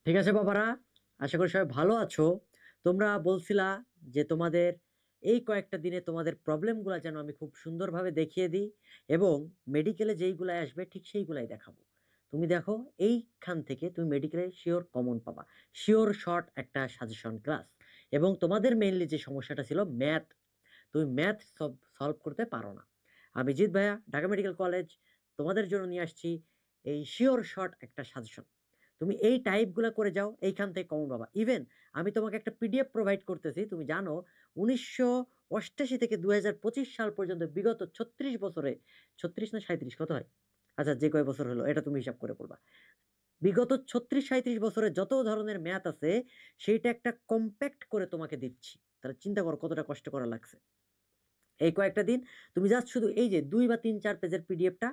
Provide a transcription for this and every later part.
ঠিক আছে বাবারা, আশা করি সবাই ভালো আছো। তোমরা বলছিলা যে তোমাদের এই কয়েকটা দিনে তোমাদের প্রবলেমগুলো যেন আমি খুব সুন্দরভাবে দেখিয়ে দিই এবং মেডিকেলে যেইগুলাই আসবে ঠিক সেইগুলাই দেখাবো। তুমি দেখো, এইখান থেকে তুমি মেডিকেলে শিওর কমন পাবা, শিওর শর্ট একটা সাজেশন ক্লাস। এবং তোমাদের মেইনলি যে সমস্যাটা ছিল ম্যাথ, তুমি ম্যাথ সলভ করতে পারো না। আমি জিৎ ভাইয়া, ঢাকা মেডিকেল কলেজ, তোমাদের জন্য নিয়ে আসছি এই শিওর শর্ট একটা সাজেশন। তুমি এই টাইপগুলো করে যাও, এইখান থেকে কমন পাবা। ইভেন আমি তোমাকে একটা পিডিএফ প্রোভাইড করতেছি। তুমি জানো 1988 থেকে 2025 সাল পর্যন্ত বিগত 36 বছরে, 36 না 37 কত হয়, আচ্ছা যে কয় বছর হলো এটা তুমি হিসাব করে বলবা, বিগত 36 37 বছরে যত ধরনের ম্যাথ আছে সেইটা একটা কম্প্যাক্ট করে তোমাকে দিচ্ছি। তাহলে চিন্তা করো কতটা কষ্ট করা লাগছে এই কয়েকটা দিন। তুমি জাস্ট শুধু এই যে 2 বা 3 4 পেজের পিডিএফটা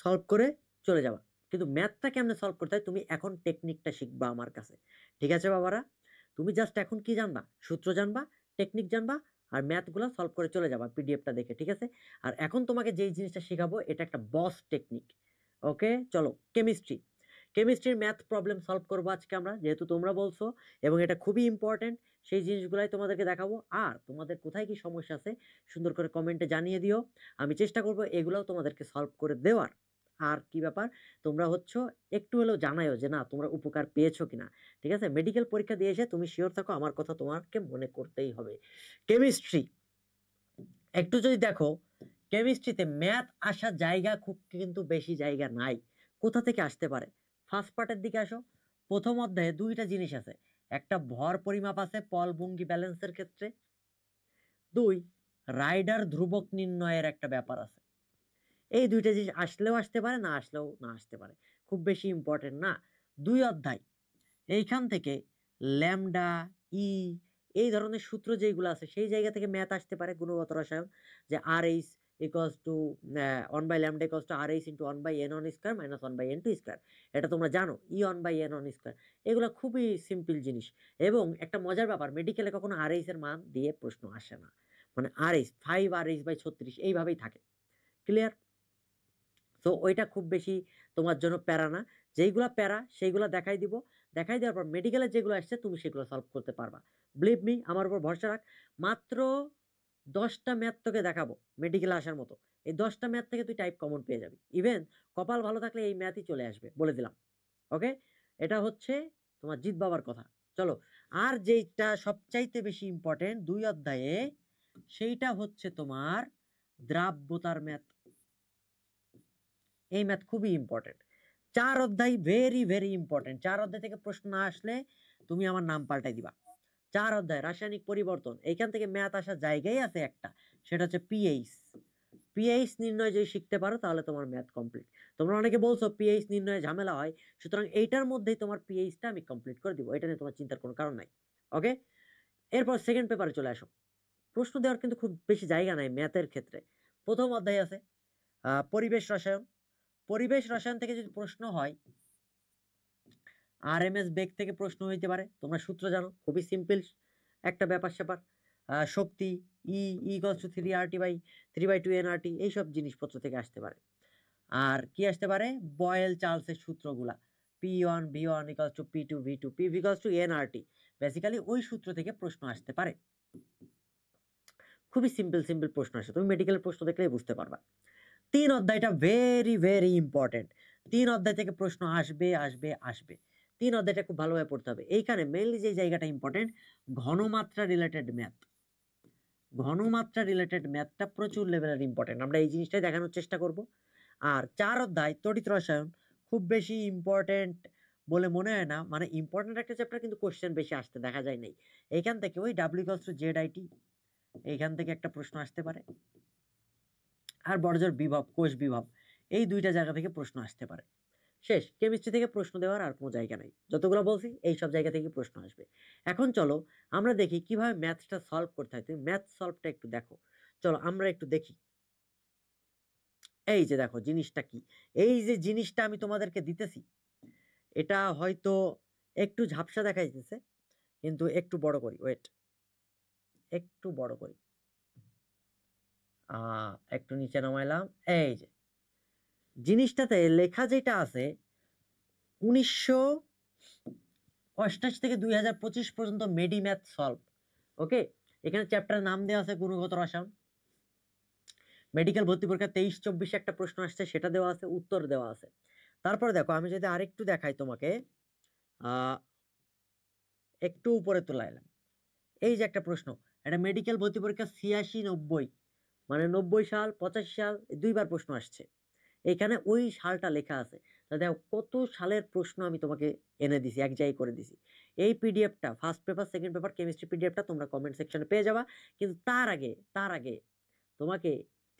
সলভ করে চলে যাবা। কিন্তু ম্যাথটা কেমনে সলভ করতে হয় তুমি এখন টেকনিকটা শিখবা আমার কাছে। ঠিক আছে বাবারা, তুমি জাস্ট এখন কি জানবা, সূত্র জানবা, টেকনিক জানবা, আর ম্যাথগুলো সলভ করে চলে যাবা পিডিএফটা দেখে। ঠিক আছে, আর এখন তোমাকে যেই জিনিসটা শেখাবো এটা একটা বস টেকনিক। ওকে চলো, কেমিস্ট্রি। কেমিস্ট্রির ম্যাথ প্রবলেম সলভ করবো আজকে আমরা, যেহেতু তোমরা বলছো এবং এটা খুবই ইম্পর্টেন্ট। সেই জিনিসগুলাই তোমাদেরকে দেখাবো। আর তোমাদের কোথায় কি সমস্যা আছে সুন্দর করে কমেন্টে জানিয়ে দিও, আমি চেষ্টা করবো এগুলোও তোমাদেরকে সলভ করে দেওয়ার। আর কি ব্যাপার, তোমরা হচ্ছে একটু হলেও জানাইও যে না তোমরা উপকার পেয়েছো কিনা। ঠিক আছে, মেডিকেল পরীক্ষা দিয়ে এসে তুমি শিওর থাকো আমার কথা তোমাকে মনে করতেই হবে। কেমিস্ট্রি একটু যদি দেখো, কেমিস্ট্রিতে ম্যাথ আসার জায়গা খুব কিন্তু বেশি জায়গা নাই। কোথা থেকে আসতে পারে, ফার্স্ট পার্টের দিকে আসো। প্রথম অধ্যায়ে দুইটা জিনিস আছে, একটা ভর পরিমাপ আছে পল ভঙ্গি ব্যালেন্সের ক্ষেত্রে, দুই রাইডার ধ্রুবক নির্ণয়ের একটা ব্যাপার আছে। এই দুইটা জিনিস আসলেও আসতে পারে, না আসলেও না আসতে পারে, খুব বেশি ইম্পর্টেন্ট না। 2 অধ্যায়, এইখান থেকে ল্যামডা, ই, এই ধরনের সূত্র যেগুলো আছে সেই জায়গা থেকে ম্যাথ আসতে পারে, গুণগত রসায়ন। যে R H equals to 1/λ equals to R H into 1/n1 square minus 1/n2 square, এটা তোমরা জানো, E1/n1 স্কোয়ার। এগুলো খুবই সিম্পল জিনিস। এবং একটা মজার ব্যাপার, মেডিকেলে কখনো আর এইচ এর মান দিয়ে প্রশ্ন আসে না, মানে আর এইচ 5 আর এইচ/36 এইভাবেই থাকে। ক্লিয়ার? তো ওইটা খুব বেশি তোমার জন্য প্যারা না। যেইগুলা প্যারা সেইগুলা দেখাই দিব, দেখাই দেওয়ার পর মেডিকেলে যেগুলো আসছে তুমি সেগুলো সলভ করতে পারবা। বিলিভ মি, আমার উপর ভরসা রাখ। মাত্র 10টা ম্যাথ তোকে দেখাবো মেডিকেলে আসার মতো, এই 10টা ম্যাথ থেকে তুই টাইপ কমন পেয়ে যাবি। ইভেন কপাল ভালো থাকলে এই ম্যাথই চলে আসবে, বলে দিলাম। ওকে, এটা হচ্ছে তোমার জিত বাবার কথা। চলো, আর যেটা সবচাইতে বেশি ইম্পর্টেন্ট 2 অধ্যায়ে, সেইটা হচ্ছে তোমার দ্রাব্যতার ম্যাথ। এই ম্যাথ খুবই ইম্পর্টেন্ট। 4 অধ্যায় ভেরি ভেরি ইম্পর্টেন্ট। 4 অধ্যায় থেকে প্রশ্ন না আসলে তুমি আমার নাম পাল্টাই দিবা। 4 অধ্যায় রাসায়নিক পরিবর্তন, এইখান থেকে ম্যাথ আসার জায়গায় আছে একটা, সেটা হচ্ছে পিএইচ। পিএইচ নির্ণয় যদি শিখতে পারো তাহলে তোমার ম্যাথ কমপ্লিট। তোমরা অনেকে বলছো পিএইচ নির্ণয়ে ঝামেলা হয়, সুতরাং এইটার মধ্যেই তোমার পিএইচটা আমি কমপ্লিট করে দিব, এটা নিয়ে তোমার চিন্তার কোনো কারণ নাই। ওকে, এরপর সেকেন্ড পেপারে চলে আসো। প্রশ্ন দেওয়ার কিন্তু খুব বেশি জায়গা নাই ম্যাথের ক্ষেত্রে। প্রথম অধ্যায় আছে পরিবেশ রসায়ন। পরিবেশ রসায়ন থেকে যদি প্রশ্ন হয়, আরএমএস বেগ থেকে প্রশ্ন হইতে পারে। তোমরা সূত্র জানো, খুবই সিম্পল একটা ব্যাপার স্যাপার। শক্তি, E equals to 3RT/3/2 nRT, এইসব জিনিসপত্র থেকে আসতে পারে। আর কি আসতে পারে, boil চার্লসের সূত্রগুলা, P1 V1 = P2 V2 P=nRT, basically ওই সূত্র থেকে প্রশ্ন আসতে পারে। খুবই সিম্পল সিম্পল প্রশ্ন আসে, তুমি মেডিকেলের প্রশ্ন দেখলেই বুঝতে পারবা। 3 অধ্যায়টা ভেরি ভেরি ইম্পর্টেন্ট। 3 অধ্যায় থেকে প্রশ্ন আসবে আসবে আসবে। 3 অধ্যায়টা খুব ভালোভাবে পড়তে হবে। এইখানে মেইনলি যে জায়গাটা ইম্পর্টেন্ট, ঘনমাত্রা রিলেটেড ম্যাথ। ঘনমাত্রা রিলেটেড ম্যাথটা প্রচুর লেভেলের ইম্পর্টেন্ট, আমরা এই জিনিসটাই দেখানোর চেষ্টা করব। আর 4 অধ্যায় তড়িৎ রসায়ন খুব বেশি ইম্পর্টেন্ট বলে মনে হয় না, মানে ইম্পর্টেন্ট একটা চ্যাপ্টার কিন্তু কোশ্চেন বেশি আসতে দেখা যায় নাই। এইখান থেকে ওই W=Z/IT, এইখান থেকে একটা প্রশ্ন আসতে পারে। আর বড়জোর বিভব, কোষ বিভব, এই দুইটা জায়গা থেকে প্রশ্ন আসতে পারে। শেষ, কেমিস্ট্রি থেকে প্রশ্ন দেওয়ার আর কোনো জায়গা নেই, যতগুলো বলছি এই সব জায়গা থেকে প্রশ্ন আসবে। এখন চলো আমরা দেখি কিভাবে ম্যাথটা সলভ করতে হয়। তুমি ম্যাথ সলভটা একটু দেখো, চলো আমরা একটু দেখি। এই যে দেখো জিনিসটা কি, এই যে জিনিসটা আমি তোমাদেরকে দিতেছি, এটা হয়তো একটু ঝাপসা দেখাইতেছে, কিন্তু একটু বড় করি, ওয়েট, একটু বড় করি, একটু নিচে নামাইলাম। এই যে জিনিসটাতে লেখা যেটা আছে, 1900 88 থেকে 2025 পর্যন্ত মেডি ম্যাথ সলভ। ওকে, এখানে চ্যাপ্টারের নাম দেওয়া আছে গুণগত রসায়ন। মেডিকেল ভর্তি পরীক্ষা 23-24 একটা প্রশ্ন আসছে, সেটা দেওয়া আছে, উত্তর দেওয়া আছে। তারপরে দেখো আমি যদি আরেকটু দেখাই তোমাকে, একটু উপরে তুলাইলাম, এই যে একটা প্রশ্ন, এটা মেডিকেল ভর্তি পরীক্ষা 86-90, মানে 90 সাল 85 সাল দুইবার প্রশ্ন আসছে, এখানে ওই সালটা লেখা আছে। তা দেখো কত সালের প্রশ্ন আমি তোমাকে এনে দিছি, এক জায়গায় করে দিছি। এই পিডিএফটা first paper second paper chemistry পিডিএফটা তোমরা কমেন্ট সেকশনে পেয়ে যাবা। কিন্তু তার আগে তোমাকে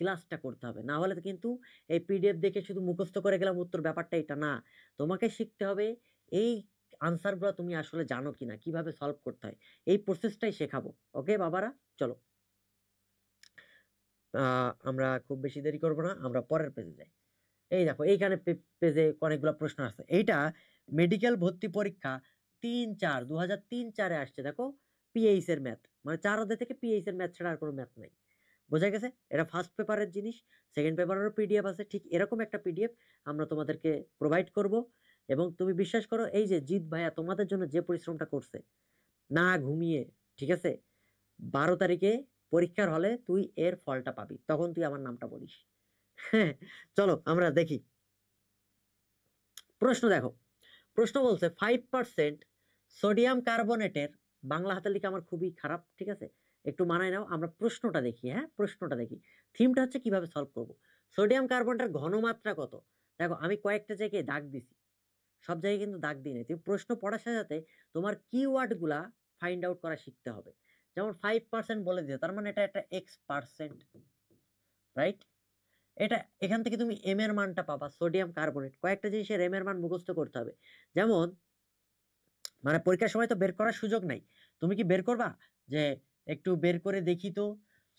ক্লাসটা করতে হবে, না হলে কিন্তু এই পিডিএফ দেখে শুধু মুখস্থ করে গেলাম উত্তর, ব্যাপারটা এটা না। তোমাকে শিখতে হবে এই আনসারগুলো তুমি আসলে জানো কিনা, কিভাবে সলভ করতে হয়, এই প্রসেসটাই শেখাবো। ওকে বাবারা, চলো আমরা খুব বেশি দেরি করব না, আমরা পরের পেজে যাই। এই দেখো এইখানে পেজে অনেকগুলো প্রশ্ন আছে। এইটা মেডিকেল ভর্তি পরীক্ষা 3-4 2003-4 আসছে। দেখো পিএইচ এর ম্যাথ, মানে 4 অধ্যায় থেকে পিএইচ এর ম্যাথ ছাড়া আর কোনো ম্যাথ নাই। বোঝা গেছে? এটা ফার্স্ট পেপারের জিনিস, সেকেন্ড পেপারেরও পিডিএফ আছে, ঠিক এরকম একটা পিডিএফ আমরা তোমাদেরকে প্রোভাইড করব। এবং তুমি বিশ্বাস করো, এই যে জিৎ ভাইয়া তোমাদের জন্য যে পরিশ্রমটা করছে না ঘুমিয়ে, ঠিক আছে, 12 তারিখে পরীক্ষার হলে তুই এর ফলটা পাবি, তখন তুই আমার নামটা বলিস। হ্যাঁ, চলো আমরা দেখি প্রশ্ন। দেখো প্রশ্ন বলছে 5% সোডিয়াম কার্বনেটের, বাংলা হাতের লিখে আমার খুবই খারাপ, ঠিক আছে, একটু মানায় নাও। আমরা প্রশ্নটা দেখি, হ্যাঁ প্রশ্নটা দেখি, থিমটা হচ্ছে কিভাবে সলভ করব। সোডিয়াম কার্বনেটের ঘনমাত্রা কত? দেখো আমি কয়েকটা জায়গায় দাগ দিছি, সব জায়গায় কিন্তু দাগ দিই নাই। তুমি প্রশ্ন পড়ার সাথে সাথে তোমার কিওয়ার্ড গুলা ফাইন্ড আউট করা শিখতে হবে। যেমন 5% বলে দিও, তার মানে এটা একটা X%, রাইট? এটা এখান থেকে তুমি এম এর মানটা পাবা, সোডিয়াম কার্বনেট। কয়েকটা জিনিসের এম এর মান মুখস্থ করতে হবে। যেমন মানে পরীক্ষার সময় তো বের করার সুযোগ নাই, তুমি কি বের করবা যে একটু বের করে দেখি তো,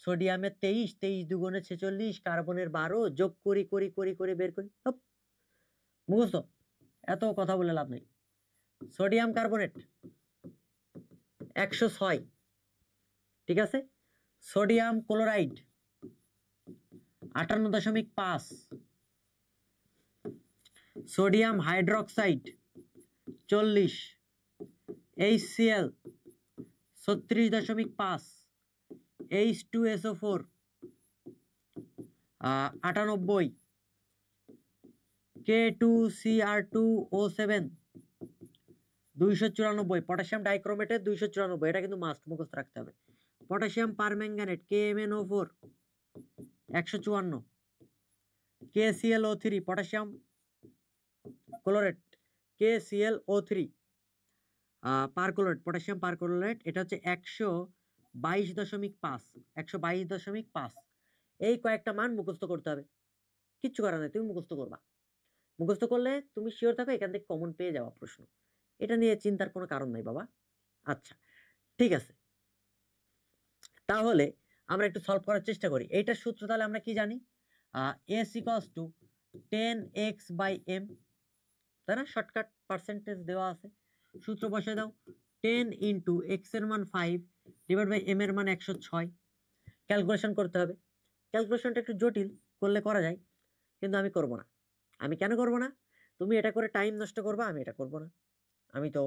সোডিয়ামের 23, 23 দুগুণে 46, কার্বনের 12, যোগ করি করি করি করে বের করি, মুখস্থ, এত কথা বলে লাভ নেই। সোডিয়াম কার্বনেট 106, ঠিক আছে। Sodium chloride 58.5, sodium hydroxide 40, HCl 36.5, H2SO4 98, K2CR2O7 294, potassium ডাইক্রোমেটের 294, এটা কিন্তু মাস্ট মুখস্থ রাখতে হবে। Potassium permanganate KMnO4 154, KClO3 potassium chlorate KClO3 perchlorate, potassium perchlorate, এটা হচ্ছে 122.5, এই কয়েকটা মান মুখস্থ করতে হবে, কিচ্ছু করার নেই, তুমি মুখস্থ করবা। মুখস্থ করলে তুমি শিওর থাকো এখান থেকে কমন পেয়ে যাওয়া প্রশ্ন, এটা নিয়ে চিন্তার কোনো কারণ নাই বাবা। আচ্ছা ঠিক আছে, তাহলে আমরা একটু সলভ করার চেষ্টা করি। এইটার সূত্র তাহলে আমরা কি জানি, S ইকুয়ালস টু 10x/m, তাই না? শর্টকাট পার্সেন্টেজ দেওয়া আছে, সূত্র বসে দাও, 10 ইন্টু x এর মান 5 ডিভাইড বাই m এর মান 106। ক্যালকুলেশন করতে হবে, ক্যালকুলেশনটা একটু জটিল, করলে করা যায়, কিন্তু আমি করব না। আমি কেন করব না? তুমি এটা করে টাইম নষ্ট করবা, আমি এটা করব না। আমি তো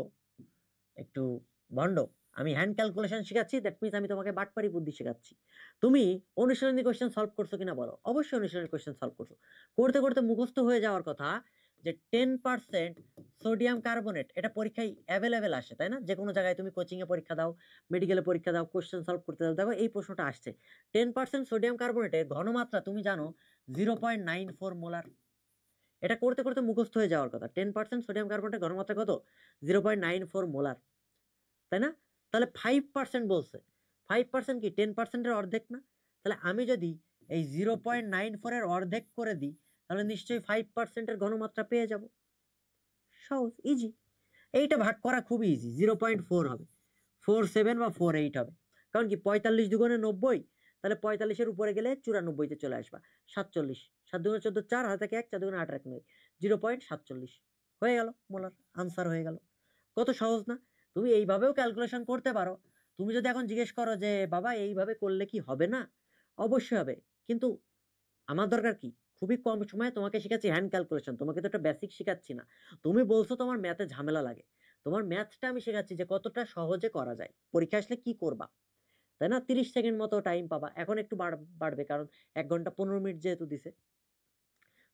একটু ভণ্ড, আমি হ্যান্ড ক্যালকুলেশন শেখাচ্ছি, দ্যাট মিনস আমি তোমাকে বাটপারি বুদ্ধি শেখাচ্ছি। তুমি অনুশীলনী কোশ্চেন সলভ করছো কিনা বলো? অবশ্যই অনুশীলনী কোশ্চেন সলভ করছো। করতে করতে মুখস্থ হয়ে যাওয়ার কথা যে 10% সোডিয়াম কার্বনেট, এটা পরীক্ষায় অ্যাভেলেবেল আসে, তাই না? যে কোনো জায়গায় তুমি কোচিংয়ে পরীক্ষা দাও, মেডিকেলে পরীক্ষা দাও, কোশ্চেন সলভ করতে দাও, দেখো এই প্রশ্নটা আসছে। 10% সোডিয়াম কার্বনেটের ঘনমাত্রা তুমি জানো 0.94 মোলার। এটা করতে করতে মুখস্থ হয়ে যাওয়ার কথা। 10% সোডিয়াম কার্বনেটের ঘনমাত্রা কত? 0.94 মোলার, তাই না? তাহলে 5% বলছে, 5% কি 10%-এর অর্ধেক না? তাহলে আমি যদি এই 0.94 এর অর্ধেক করে দিই, তাহলে নিশ্চয়ই 5%-এর ঘনমাত্রা পেয়ে যাব। সহজ, ইজি। এইটা ভাগ করা খুবই ইজি, 0.4 হবে, 47 বা 48 হবে। কারণ কি 45 দুগুণে 90, তাহলে 45-এর উপরে গেলে 94-তে চলে আসবা। 47, 7 দুগুণে 14, 4 হাতে 1, 4 দুগুণে 8 1 9, 0.47 হয়ে গেল, মোলার আনসার হয়ে গেল। কত সহজ না? তুমি এইভাবেও ক্যালকুলেশন করতে পারো। তুমি যদি এখন জিজ্ঞেস করো যে বাবা এইভাবে করলে কি হবে না, অবশ্যই হবে, কিন্তু আমার দরকার কি, খুবই কম সময়ে তোমাকে শেখাচ্ছি হ্যান্ড ক্যালকুলেশন, তোমাকে তো একটা বেসিক শেখাচ্ছি না। তুমি বলছো তোমার ম্যাথে ঝামেলা লাগে, তোমার ম্যাথটা আমি শেখাচ্ছি যে কতটা সহজে করা যায়, পরীক্ষা আসলে কি করবা, তাই না? 30 সেকেন্ড মতো টাইম পাবা, এখন একটু বাড়বে কারণ 1 ঘন্টা 15 মিনিট যেহেতু দিছে।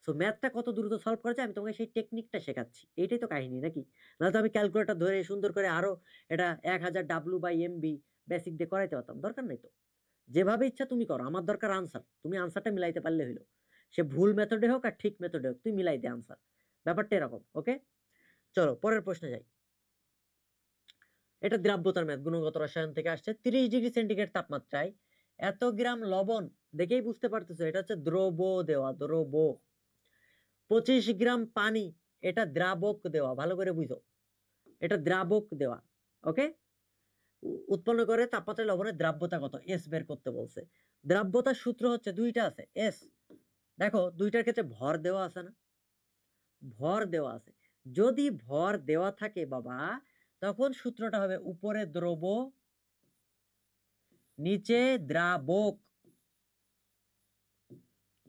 সো ম্যাথটা কত দ্রুত সলভ করা যায় আমি তোমাকে সেই টেকনিকটা শেখাচ্ছি, এইটাই তো কাহিনী নাকি? নাহলে তো আমি ক্যালকুলেটর ধরে সুন্দর করে আরো এটা 1000 W/MB বেসিক দিয়ে করাইতে পারতাম, দরকার নাই তো। যেভাবে ইচ্ছা তুমি করো, আমার দরকার আনসার, তুমি আনসারটা মিলাইতে পারলে হইলো। সে ভুল মেথডে হোক আর ঠিক মেথডে হোক, তুই মিলাই দে আনসার, ব্যাপারটা এরকম। ওকে, চলো পরের প্রশ্নে যাই। এটা দ্রাব্যতার ম্যাথ, গুণগত রসায়ন থেকে আসছে। 30 ডিগ্রি সেন্টিগ্রেড তাপমাত্রায় এত গ্রাম লবণ, দেখেই বুঝতে পারতেছো এটা হচ্ছে দ্রব দেওয়া, দ্রব। 25 গ্রাম পানি, এটা দ্রাবক দেওয়া, ভালো করে বুঝো, এটা দ্রাবক দেওয়া। ওকে, উৎপন্ন করে তাপমাত্রায় লবণের দ্রাব্যতা কত, এস বের করতে বলছে। দ্রাব্যতার সূত্র হচ্ছে দুইটা আছে, এস। দেখো দুইটার ক্ষেত্রে ভর দেওয়া আছে না, ভর দেওয়া আছে। যদি ভর দেওয়া থাকে বাবা, তখন সূত্রটা হবে উপরে দ্রব নিচে দ্রাবক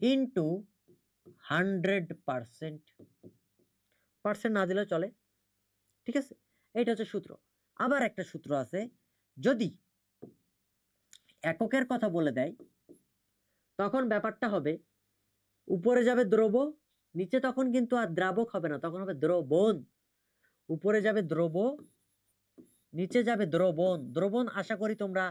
ইন্টু 100%। পার্সেন্ট না দিলেও চলে, ঠিক আছে? এইটা হচ্ছে সূত্র। আবার একটা সূত্র আছে, যদি এককের কথা বলে দেয় তখন ব্যাপারটা হবে উপরে যাবে দ্রব, নিচে তখন কিন্তু আর দ্রাবক হবে না, তখন হবে দ্রবণ। উপরে যাবে দ্রব, নিচে যাবে দ্রবণ। দ্রবণ আশা করি তোমরা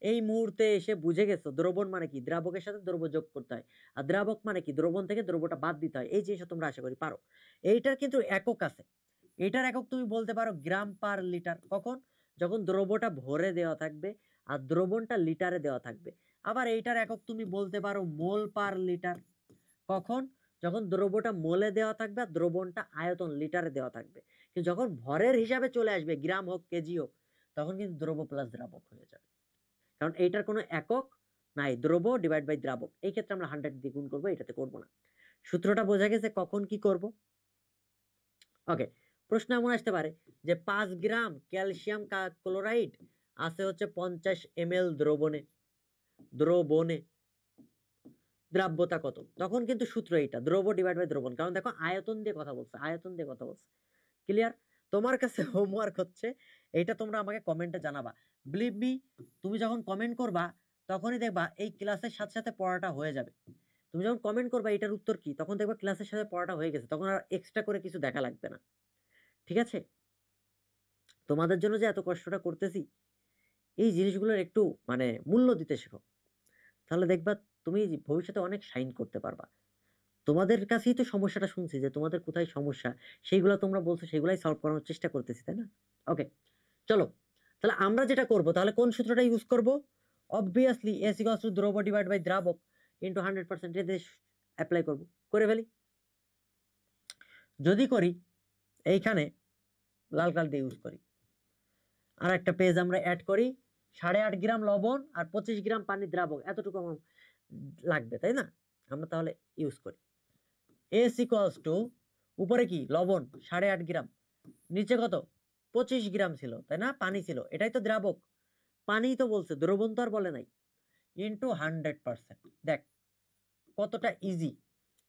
এই মুহূর্তে এসে বুঝে গেছো, দ্রবণ মানে কি, দ্রাবকের সাথে দ্রব যোগ করতে হয়। আর দ্রাবক মানে কি, দ্রবণ থেকে দ্রবটা বাদ দিতে হয়। এই জিনিসটা তোমরা আশা করি পারো। এইটার কিন্তু একক আছে, এটার একক তুমি বলতে পারো গ্রাম পার লিটার। কখন? যখন দ্রবটা ভরে দেওয়া থাকবে আর দ্রবণটা লিটারে দেওয়া থাকবে। আবার এইটার একক তুমি বলতে পারো মোল পার লিটার। কখন? যখন দ্রবটা মোলে দেওয়া থাকবে আর দ্রবণটা আয়তন লিটারে দেওয়া থাকবে। কিন্তু যখন ভরের হিসাবে চলে আসবে, গ্রাম হোক কেজি হোক, তখন কিন্তু দ্রব প্লাস দ্রাবক হয়ে যাবে, কারণ এইটার কোনো একক নাই, দ্রব ডিভাইড বাই দ্রাবক। এই ক্ষেত্রে আমরা 100 দিয়ে গুণ করবো, এটাতে করবো না। সূত্রটা বোঝা গেছে কখন কি করব? ওকে, প্রশ্ন এমন আসতে পারে যে 5 গ্রাম ক্যালসিয়াম ক্লোরাইড আছে হচ্ছে 50 ml দ্রবণে, দ্রবণে দ্রাব্যতা কত? তখন কিন্তু সূত্র এইটা, দ্রব ডিভাইড বাই দ্রবণ। কারণ দেখো আয়তন দিয়ে কথা বলছে, আয়তন দিয়ে কথা বলছে। ক্লিয়ার? তোমার কাছে হোমওয়ার্ক হচ্ছে এইটা তোমরা আমাকে কমেন্টে জানাবা। বিলিভ মি, তুমি যখন কমেন্ট করবা তখনই দেখবা এই ক্লাসের সাথে সাথে পড়াটা হয়ে যাবে। তুমি যখন কমেন্ট করবা এটার উত্তর কি, তখন দেখবা ক্লাসের সাথে পড়াটা হয়ে গেছে, তখন আর এক্সট্রা করে কিছু দেখা লাগবে না। ঠিক আছে? তোমাদের জন্য যে এত কষ্টটা করতেছি, এই জিনিসগুলোর একটু মানে মূল্য দিতে শেখো, তাহলে দেখবা তুমি ভবিষ্যতে অনেক শাইন করতে পারবা। তোমাদের কাছেই তো সমস্যাটা শুনছি যে তোমাদের কোথায় সমস্যা, সেইগুলো তোমরা বলছো, সেগুলাই সলভ করানোর চেষ্টা করতেছি, তাই না? ওকে, চলো তাহলে আমরা যেটা করব, তাহলে কোন সূত্রটা ইউজ করব? অবভিয়াসলি এস ইকুয়ালস টু দ্রব ডিভাইড বাই দ্রাবক ইন্টু 100%, এতে অ্যাপ্লাই করব, করে ফেলি। যদি করি এইখানে লাল কাল দিয়ে ইউজ করি, আর একটা পেজ আমরা অ্যাড করি, 8.5 গ্রাম লবণ আর 25 গ্রাম পানি দ্রাবক, এতটুকু আমার লাগবে, তাই না? আমরা তাহলে ইউজ করি এস ইকুয়ালস টু, উপরে কি লবণ 8.5 গ্রাম, নিচে কত 25 গ্রাম ছিল, তাই না? পানি ছিল, এটাই তো দ্রাবক, পানি তো বলছে, দ্রবণ তো আর বলে নাই, ইন্টু 100%। দেখ কতটা ইজি,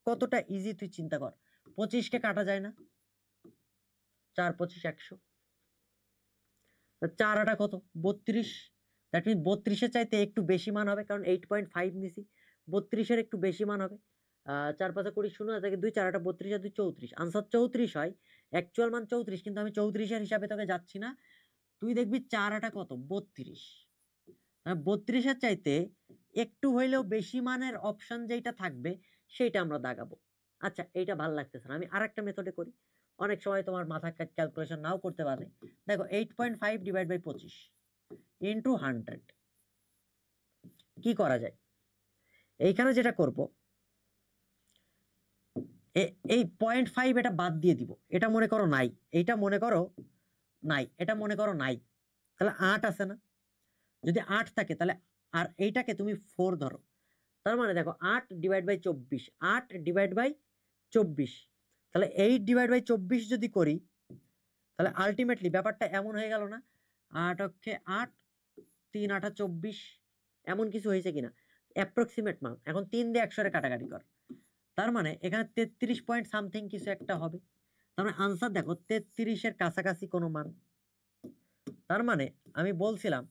কতটা ইজি তুই চিন্তা কর। 25কে কাটা যায় না, 4 25 100, 4 আটা কত 32, দ্যাট মিন 32-এর চাইতে একটু বেশি মান হবে, কারণ 8.5 নিছি, 32-এর একটু বেশি মান হবে। 4 5 20 শূন্য থেকে 2 4 8 32 আর 2 34, আনসার 34 হয়। অ্যাকচুয়াল মান 34, কিন্তু আমি 34-এর হিসাবে তোকে যাচ্ছি না। তুই দেখবি 4 আটা কত 32, 32-এর চাইতে একটু হইলেও বেশি মানের অপশন যেটা থাকবে সেইটা আমরা দাগাবো। আচ্ছা, এইটা ভালো লাগতেছে না, আমি আরেকটা মেথডে করি, অনেক সময় তোমার মাথা ক্যালকুলেশন নাও করতে পারে। দেখো 8.5 ডিভাইড বাই 25 ইন্টু 100 কি করা যায়? এইখানে যেটা করব, এই 0.5 এটা বাদ দিয়ে দিব, এটা মনে করো নাই, এইটা মনে করো নাই, এটা মনে করো নাই, তাহলে 8 আছে না? যদি 8 থাকে তাহলে, আর এইটাকে তুমি 4 ধরো, তার মানে দেখো 8 ডিভাইড বাই 24, 8 ডিভাইড বাই 24, তাহলে 8 ডিভাইড বাই 24 যদি করি, তাহলে আলটিমেটলি ব্যাপারটা এমন হয়ে গেল না, 8 অক্ষে 8, 3 8 24, এমন কিছু হয়েছে কিনা, অ্যাপ্রক্সিমেট মান। এখন 3 দিয়ে 100 কাটাকাটি কর, তার মানে এখানে 33 পয়েন্ট সামথিং কিছু একটা হবে। তার মানে আনসার দেখো 33-এর কাছাকাছি কোনো মান, তার মানে আমি বলছিলাম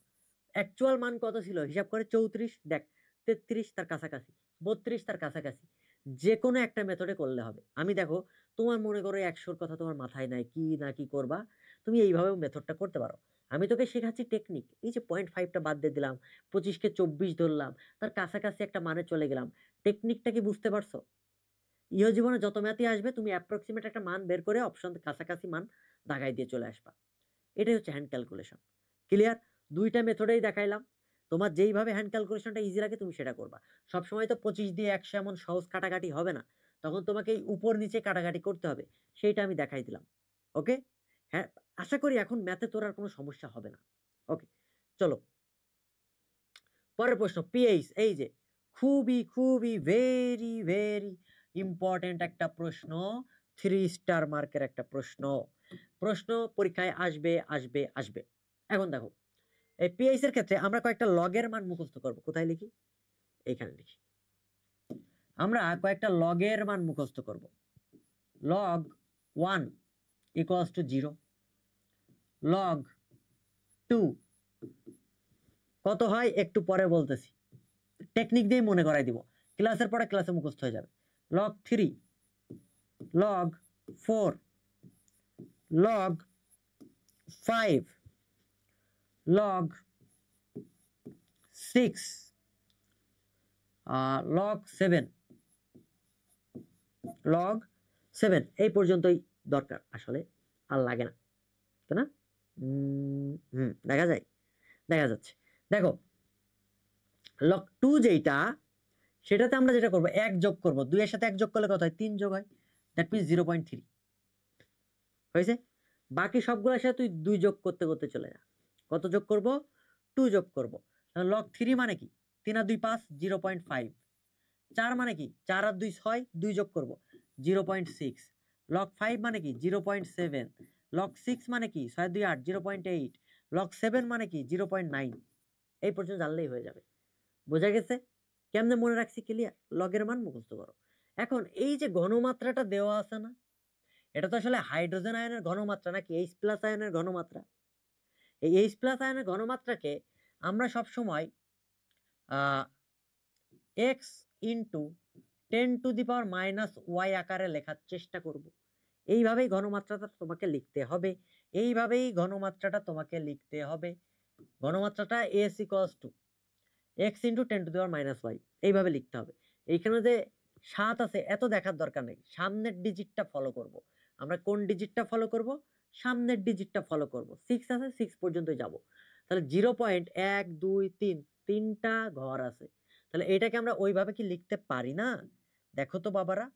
অ্যাকচুয়াল মান কত ছিল, হিসাব করে 34, দেখ 33 তার কাছাকাছি, 32 তার কাছাকাছি, যে কোনো একটা মেথডে করলে হবে। আমি দেখো, তোমার মনে করো 100-র কথা তোমার মাথায় নাই, কি না কি করবা, তুমি এইভাবেও মেথডটা করতে পারো। আমি তোকে শেখাচ্ছি টেকনিক। এই যে 0.5টা বাদ দিয়ে দিলাম, 25কে 24 ধরলাম, তার কাছাকাছি একটা মানে চলে গেলাম, টেকনিকটা কি বুঝতে পারছো? ইহ জীবনে যত ম্যাথই আসবে, তুমি অ্যাপ্রক্সিমেট একটা মান বের করে অপশন কাছাকাছি মান দাগাই দিয়ে চলে আসবা। এটাই হচ্ছে হ্যান্ড ক্যালকুলেশন। ক্লিয়ার? দুইটা মেথডেই দেখাইলাম, তোমার যেইভাবে হ্যান্ড ক্যালকুলেশনটা ইজি লাগে তুমি সেটা করবা। সবসময় তো 25 দিয়ে 100 এমন সহজ কাটাকাটি হবে না, তখন তোমাকে এই উপর নিচে কাটাকাটি করতে হবে, সেইটা আমি দেখাই দিলাম। ওকে? হ্যাঁ, আশা করি এখন ম্যাথে তোর আর কোনো সমস্যা হবে না। ওকে, চলো পরের প্রশ্ন। পিএইচ, এই যে খুবই খুবই ভেরি ভেরি ইম্পর্টেন্ট একটা প্রশ্ন, 3 স্টার মার্কের একটা প্রশ্ন। প্রশ্ন পরীক্ষায় আসবে আসবে আসবে। এখন দেখো, এই পিএইচ এর ক্ষেত্রে আমরা কয়েকটা লগের মান মুখস্থ করব। কোথায় লিখি? এইখানে লিখি। আমরা কয়েকটা লগের মান মুখস্থ করব। লগ 1 ইকুয়ালস টু 0, লগ 2 কত হয় একটু পরে বলতেছি, টেকনিক দিয়ে মনে করাই দিব, ক্লাসের পরে ক্লাসে মুখস্থ হয়ে যাবে। Log 3, log 4, log 5, log 6, log 7, log 7, এই পর্যন্তই দরকার, আসলে আর লাগে না, তাই না? দেখা যায়, দেখা যাচ্ছে। দেখো, লগ 2 যেটা, সেটাতে আমরা যেটা করবো, 1 যোগ করবো, 2 এর সাথে 1 যোগ করলে কত হয়? 3 যোগ হয়, দ্যাট মিনস 0.3 হয়েছে। বাকি সবগুলোর সাথে তুই 2 যোগ করতে করতে চলে যা। কত যোগ করব? 2 যোগ করব। লগ 3 মানে কি? 3 আর 2 5, 0.5। 4 মানে কি? 4 আর 2 6, 2 যোগ করব, 0.6। লগ 5 মানে কি? 0.7। লগ 6 মানে কি? 6 2 8, 0.8। লগ 7 মানে কি? 0.9। এই পর্যন্ত জানলেই হয়ে যাবে। বোঝা গেছে কেমনে মনে রাখছি? ক্লিয়ার? লগের মান মুখস্থ করো। এখন এই যে ঘনমাত্রাটা দেওয়া আছে না, এটা তো আসলে হাইড্রোজেন আয়নের ঘনমাত্রা নাকি এইচ প্লাস আয়নের ঘনমাত্রা। এই এইচ প্লাস আয়নের ঘনমাত্রাকে আমরা সব সময় এক্স ইন্টু 10⁻⁻y আকারে লেখার চেষ্টা করব। এইভাবেই ঘনমাত্রাটা তোমাকে লিখতে হবে, এইভাবেই ঘনমাত্রাটা তোমাকে লিখতে হবে। ঘনমাত্রাটা S equals to X into 10⁻⁻y, এইভাবে লিখতে হবে। এইখানে যে 7 আছে এত দেখার দরকার নেই, সামনের ডিজিটটা ফলো করব। আমরা কোন ডিজিটটা ফলো করব? সামনের ডিজিটটা ফলো করব। 6 আছে, 6 পর্যন্ত যাব। তাহলে 0.1 2 3, তিনটা ঘর আছে। তাহলে এটাকে আমরা ওইভাবে কি লিখতে পারি না? দেখো তো বাবারা,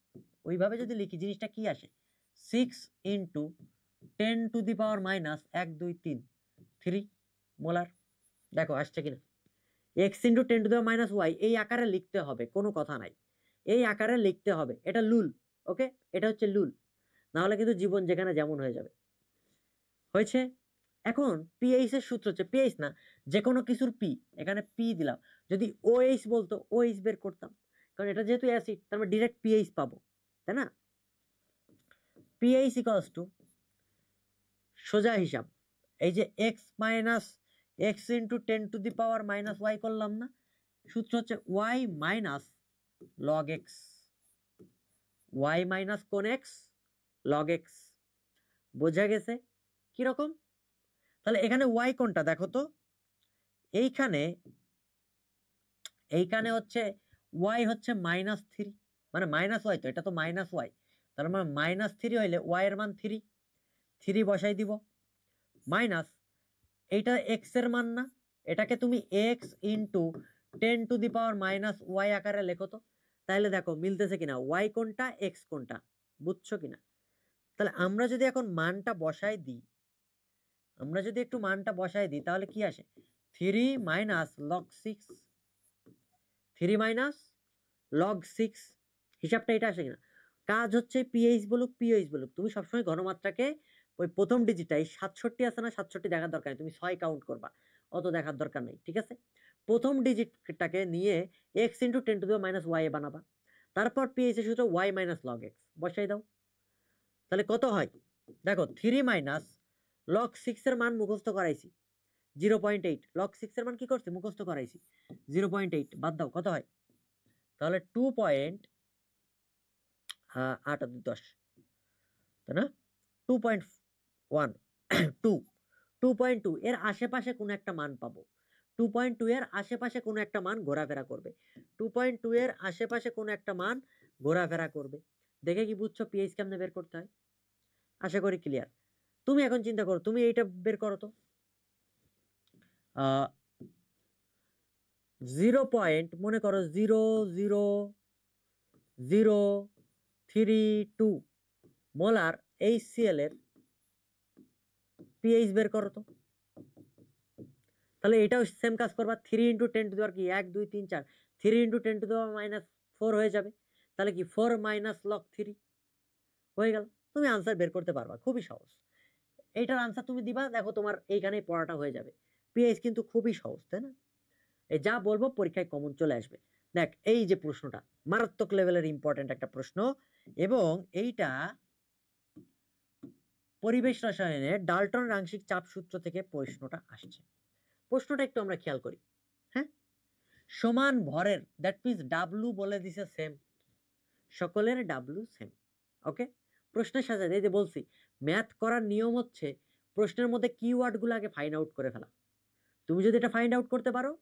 ওইভাবে যদি লিখি জিনিসটা কি আসে? 6 ইন্টু 10⁻⁻1 2 3, 3 মোলার। দেখো আসছে কিনা? এক্স ইন্টু 10⁻⁻y এই আকারে লিখতে হবে, কোনো কথা নাই, এই আকারে লিখতে হবে। এটা লুল। ওকে, এটা হচ্ছে লুল, না হলে কিন্তু জীবন যেখানে যেমন হয়ে যাবে। হয়েছে? এখন পিএইচ এর সূত্র হচ্ছে, পিএইচ না, যে কোনো কিছুর পি, এখানে পি দিলাম। যদি ওএইচ বলতো, ওএইচ বের করতাম, কারণ এটা যেহেতু অ্যাসিড, তার মানে ডিরেক্ট পিএইচ পাবো, তাই না? পিএইচ ইকুয়ালস টু, সোজা হিসাব, এই যে x minus x into 10⁻⁻y করলাম না, সূত্র হচ্ছে Y minus log X. Y minus কোন এক্স? Log X. বোঝা গেছে কিরকম? তাহলে এখানে ওয়াই কোনটা দেখো তো, এইখানে এইখানে হচ্ছে ওয়াই হচ্ছে -3, মানে মাইনাস ওয়াই, তো এটা তো মাইনাস ওয়াই, তার মানে -3 হইলে ওয়াই এর মান 3, 3 বসাই দিব, মাইনাস এইটা এক্স এর মান না, এটাকে তুমি এক্স ইন্টু 10⁻⁻y আকারে লেখো তো। তাহলে দেখো মিলতেছে কিনা, ওয়াই কোনটা এক্স কোনটা, বুঝছো কিনা? তাহলে আমরা যদি এখন মানটা বসাই দিই, আমরা যদি একটু মানটা বসাই দিই, তাহলে কি আসে? 3 মাইনাস লগ 6, 3 মাইনাস লগ 6, হিসাবটা এটা আসে কিনা? কাজ হচ্ছে পিএইচ বলুক পিএইচ বলুক, তুমি সবসময় ঘনমাত্রাকে ওই প্রথম ডিজিটটা, এই 67 আছে না, 67 দেখার দরকার নেই, তুমি 6 কাউন্ট করবা, অত দেখার দরকার নেই, ঠিক আছে? প্রথম ডিজিটটাকে নিয়ে এক্স ইন্টু 10⁻⁻y বানাবা, তারপর পিএইচ এর সূত্র ওয়াই মাইনাস লগ এক্স বসাই দাও। তাহলে কত হয় দেখো, 3 মাইনাস লগ 6 এর মান মুখস্থ করাইছি, 0.8, লগ 6 এর মান কি করছি মুখস্থ করাইছি, 0.8 বাদ দাও কত হয়, তাহলে 2.8 তাই না, 2.1 2 2.2 এর আশেপাশে কোনো একটা মান পাবো, 2.2 এর আশেপাশে কোনো একটা মান ঘোরাফেরা করবে, 2.2 এর আশেপাশে কোনো একটা মান ঘোরাফেরা করবে। দেখে কি বুঝছো পিএইচ কেমনে বের করতে হয়? আশা করি ক্লিয়ার। তুমি এখন চিন্তা করো, তুমি এইটা বের করো তো, 0. মনে করো 0.00032 মোলার HCl এর পিএইচ বের করো তো। তাহলে এটাও সেম কাজ করবা, 3 × 10 টু দেওয়ার কি 1 2 3 4, 3 × 10 টু দেওয়ার -4 হয়ে যাবে, তাহলে কি 4 - log 3 হয়ে গেল। তুমি আনসার বের করতে পারবা, খুবই সহজ। এইটার আনসার তুমি দিবা, দেখো তোমার এইখানেই পড়াটা হয়ে যাবে। পিএইচ কিন্তু খুবই সহজ, তাই না? এই যা বলবো পরীক্ষায় কমন চলে আসবে। দেখ এই যে প্রশ্নটা মারাত্মক লেভেলের ইম্পর্টেন্ট একটা প্রশ্ন, এবং এইটা পরিবেশ রসায়নের ডাল্টন আংশিক চাপ সূত্র থেকে প্রশ্নটা আসছে। প্রশ্নটা একটু আমরা খেয়াল করি। হ্যাঁ, সমান ভরের, দ্যাট মিনস ডাব্লু বলে দিছে সেম, সকলের ডাব্লু সেম। ওকে, প্রশ্নের সাথে এই যে বলছি ম্যাথ করার নিয়ম হচ্ছে প্রশ্নের মধ্যে কিওয়ার্ডগুলো আগে ফাইন্ড আউট করে ফেলা। তুমি যদি এটা ফাইন্ড আউট করতে পারো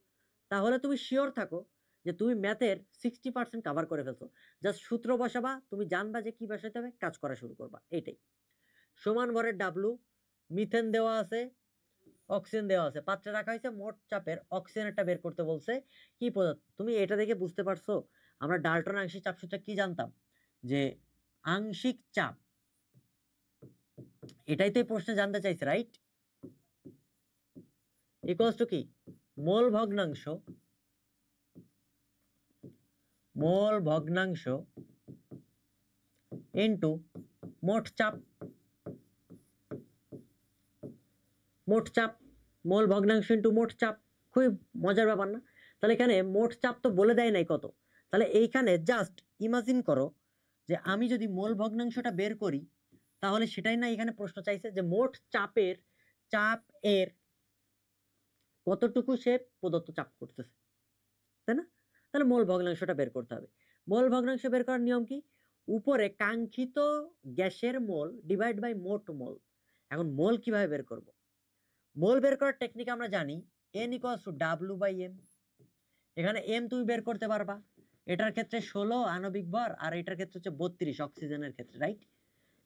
তাহলে তুমি শিওর থাকো যে তুমি ম্যাথের 60% কাভার করে ফেলছো। জাস্ট সূত্র বসাবা, তুমি জানবা যে কি বসাতে হবে, কাজ করা শুরু করবা। এইটাই সমান ভরের ডাব্লু, মিথেন দেওয়া আছে, অক্সিজেন দেওয়া আছে, পাত্রে রাখা হয়েছে, মোট চাপের অক্সিজেনটা বের করতে বলছে কি পদার্থ। তুমি এটা দেখে বুঝতে পারছো আমরা ডাল্টন আংশিক চাপ সূত্র কি জানতাম, যে আংশিক চাপ, এটাই তো এই প্রশ্নে জানতে চাইছে, রাইট? ইকুয়ালস টু কি মোল ভগ্নাংশ, মোল ভগ্নাংশ ইনটু মোট চাপ, মোট চাপ, মোল ভগ্নাংশ ইনটু মোট চাপ। খুবই মজার ব্যাপার না? তাহলে এখানে মোট চাপ তো বলে দেয় নাই কত, তাহলে এইখানে জাস্ট ইমাজিন করো যে আমি যদি মোল ভগ্নাংশটা বের করি, তাহলে সেটাই না এখানে প্রশ্ন চাইছে যে মোট চাপের, চাপ এর কতটুকু সে প্রদত্ত চাপ করতেছে, তাই না? তাহলে মোল ভগ্নাংশটা বের করতে হবে। মোল ভগ্নাংশ বের করার নিয়ম কি, উপরে কাঙ্ক্ষিত গ্যাসের মোল ডিভাইড বাই মোট মোল। এখন মোল কিভাবে বের করব? মোল বের করার টেকনিক আমরা জানি, n = W/m। এখানে m তুমি বের করতে পারবা, এটার ক্ষেত্রে 16 আণবিক ভর, আর এটার ক্ষেত্রে হচ্ছে 32 অক্সিজেনের ক্ষেত্রে, রাইট?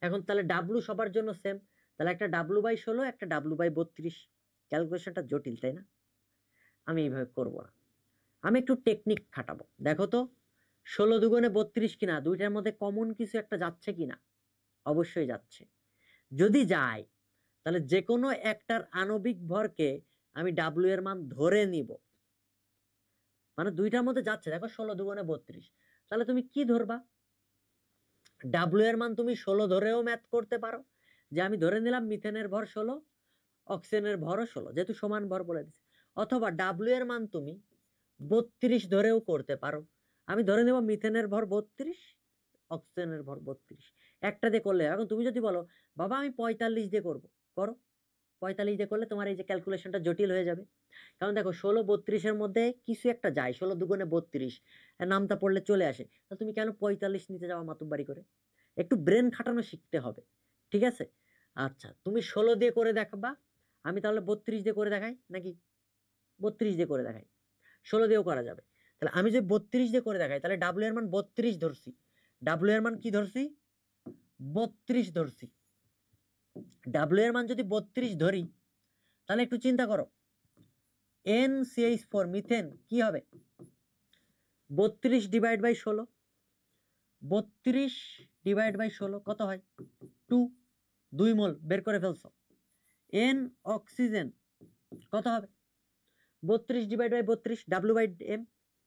এখন তাহলে W সবার জন্য সেম, তাহলে একটা W/16 একটা W/32। ক্যালকুলেশনটা জটিল, তাই না? আমি এইভাবে করব না, আমি একটু টেকনিক খাটাবো। দেখো তো 16 × 2 = 32 কিনা, দুইটার মধ্যে কমন কিছু একটা যাচ্ছে কিনা, অবশ্যই যাচ্ছে। যদি যায় তাহলে যে কোনো একটার আণবিক ভরকে আমি ডাব্লিউ এর মান ধরে নিব, মানে দুইটার মধ্যে যাচ্ছে, দেখো 16 × 2 = 32, তাহলে তুমি কি ধরবা? ডাব্লিউ এর মান তুমি 16 ধরেও ম্যাথ করতে পারো, যে আমি ধরে নিলাম মিথেনের ভর 16, অক্সিজেনের ভরও 16, যেহেতু সমান ভর বলে দিচ্ছে। অথবা ডাব্লিউ এর মান তুমি 32 ধরেও করতে পারো, আমি ধরে নেব মিথেনের ভর 32, অক্সিজেনের ভর 32, একটা দিয়ে করলে। এখন তুমি যদি বলো বাবা আমি 45 দিয়ে করবো, করো, 45 দিয়ে করলে তোমার এই যে ক্যালকুলেশনটা জটিল হয়ে যাবে। কারণ দেখো 16 32-এর মধ্যে কিছু একটা যায়, 16 × 2 = 32, নামটা পড়লে চলে আসে, তো তুমি কেন 45 নিতে যাওয়া মাতুব্বারি করে? একটু ব্রেন খাটানো শিখতে হবে, ঠিক আছে? আচ্ছা, তুমি 16 দিয়ে করে দেখবা, আমি তাহলে 32 দিয়ে করে দেখাই নাকি? 32 দিয়ে করে দেখাই, 16 দিয়েও করা যাবে। তাহলে আমি যদি 32 দিয়ে করে দেখাই, তাহলে ডাব্লিউ এর মান 32 ধরছি, ডাব্লিউ এর মান কি ধরছি? 32 ধরছি। ডাব্লিউ এর মান যদি 32 ধরি, তাহলে একটু চিন্তা করো, NCH4 মিথেন কি হবে? 32 / 16, 32 / 16 কত হয়? 2, 2 মোল বের করে ফেলছো। N অক্সিজেন কত হবে? 32 / 32, W/m।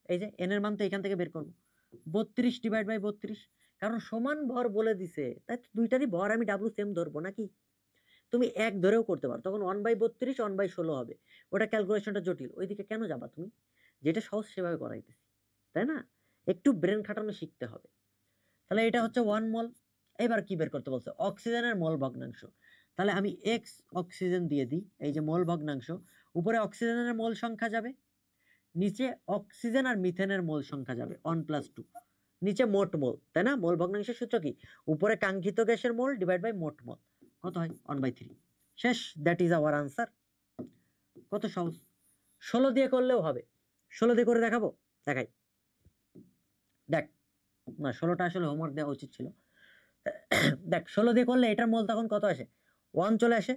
এই যে n এর মান তো এখান থেকে বের করবো, 32 / 32, কারণ সমান ভর বলে দিছে, তাই তো দুইটারই ভর আমি ডাব্লু সেম ধরবো নাকি? তুমি এক ধরেও করতে পারো, তখন 1/32 1/16 হবে, ওটা ক্যালকুলেশনটা জটিল, ওইদিকে কেন যাবা তুমি? যেটা সহজ সেভাবে করাইতেছি, তাই না? একটু ব্রেন খাটানো শিখতে হবে। তাহলে এটা হচ্ছে 1 মোল। এবার কি বের করতে বলছে? অক্সিজেনের মোল ভগ্নাংশ। তাহলে আমি x অক্সিজেন দিয়ে দিই, এই যে মোল ভগ্নাংশ, উপরে অক্সিজেনের মোল সংখ্যা যাবে, নিচে অক্সিজেন আর মিথেনের মোল সংখ্যা যাবে 1+2, নিচে মোট মোল, তাই না? মোল ভগ্নাংশের সূত্র কি? উপরে কাঙ্ক্ষিত গ্যাসের মোল ডিভাইড বাই মোট মোল, কত হয়? 1/3। শেষ, দ্যাট ইজ আওয়ার আনসার। কত সহজ। 16 দিয়ে করলেও হবে। 16 দিয়ে করে দেখাবো? দেখাই, দেখ না 16টা আসলে হোমওয়ার্ক দেওয়া উচিত ছিল। দেখ 16 দিয়ে করলে এটার মোল তখন কত আসে? 1 চলে আসে,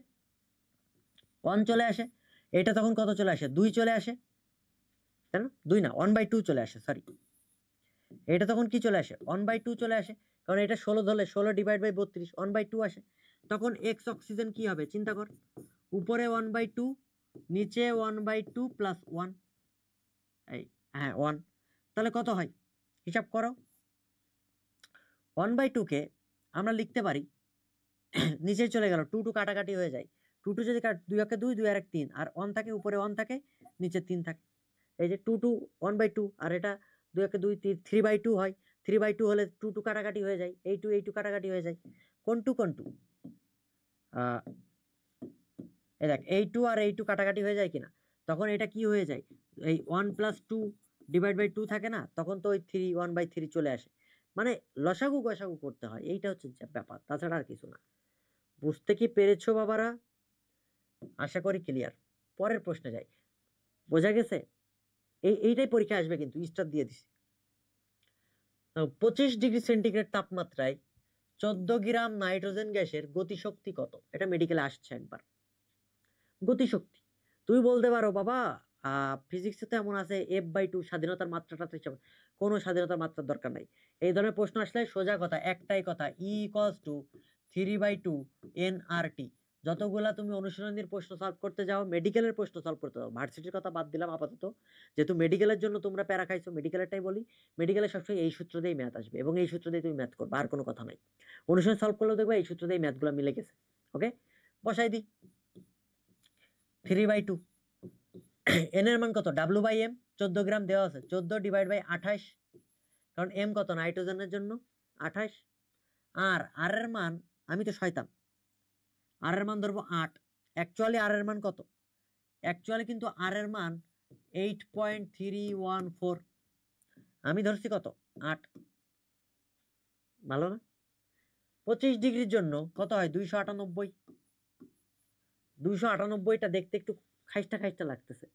1 চলে আসে। এটা তখন কত চলে আসে? 2 চলে আসে, তাই না? 2 না, 1/2 চলে আসে, সরি। এটা তখন কি চলে আসে? 1/2 চলে আসে, কারণ এটা 16 ধরলে 16 ডিভাইড বাই 32, 1/2 আসে। তখন এক্স অক্সিজেন কি হবে চিন্তা কর, উপরে 1/2, নিচে 1/2 প্লাস 1, এই হ্যাঁ 1, তাহলে কত হয় হিসাব করো। 1/2 কে আমরা লিখতে পারি, নিচে চলে গেল 2 2 কাটাকাটি হয়ে যায়, 2 2 যদি 2 একে 2, 2 আর 1 3, আর 1 থাকে উপরে 1 থাকে নিচে 3 থাকে, এই যে 2 2 1/2, আর এটা 2 একে 2 3/2 হয়, 3/2 হলে 2 2 কাটাকাটি হয়ে যায়, এই 2 কাটাকাটি হয়ে যায়, কোন 2 এই দেখ এই 2 আর এই 2 কাটাকাটি হয়ে যায় কিনা, তখন এটা কি হয়ে যায়, এই 1+2 ডিভাইড বাই 2 থাকে না, তখন তো ওই 3 1/3 চলে আসে। মানে লসাগু গসাগু করতে হয়, এইটা হচ্ছে ব্যাপার, তাছাড়া আর কিছু না। বুঝতে কি পেরেছো বাবারা? আশা করি ক্লিয়ার। পরের প্রশ্নে যাই, বোঝা গেছে? এইটাই পরীক্ষা আসবে কিন্তু, স্টার দিয়ে দিছি। 25°C তাপমাত্রায় 14 গ্রাম নাইট্রোজেন গ্যাসের গতিশক্তি কত? এটা মেডিকেলে আসছে একবার। গতিশক্তি তুমি বলতে পারো বাবা ফিজিক্সে তো এমন আছে F/2 স্বাধীনতার মাত্রাটা তো হিসাব, কোনো স্বাধীনতার মাত্রার দরকার নাই। এই ধরনের প্রশ্ন আসলে সোজা কথা, একটাই কথা, E=3/2 nRT। যতগুলা তুমি অনুশীলনীর প্রশ্ন সলভ করতে যাও, মেডিকেলের প্রশ্ন সলভ করতে যাও, ভার্সিটির কথা বাদ দিলাম আপাতত, যেহেতু মেডিকেলের জন্য তোমরা প্যারা খাইছো, মেডিকেলেরটাই বলি, মেডিকেলে সবসময় এই সূত্র দিয়েই ম্যাথ আসবে, এবং এই সূত্র দিয়ে তুমি ম্যাথ করবে, আর কোনো কথা নাই। অনুশীলন সলভ করলেও দেখবে এই সূত্র দিয়ে ম্যাথগুলো মিলে গেছে। ওকে, বসাই দিই। 3/2 এন এর মান কত? W/M 14 গ্রাম দেওয়া আছে, 14 ডিভাইড বাই 28, কারণ এম কত নাইট্রোজেনের জন্য 28, আর আর এর মান আমি তো শয়তান, আর এর মান ধরবো 8। অ্যাকচুয়ালি আর এর মান কত? অ্যাকচুয়ালি কিন্তু আর এর মান 8.314, আমি ধরছি কত? 8। ভালো না? 25°র জন্য কত হয়? 298। 298টা দেখতে একটু খাইস্টা খাইস্টা লাগতেছে,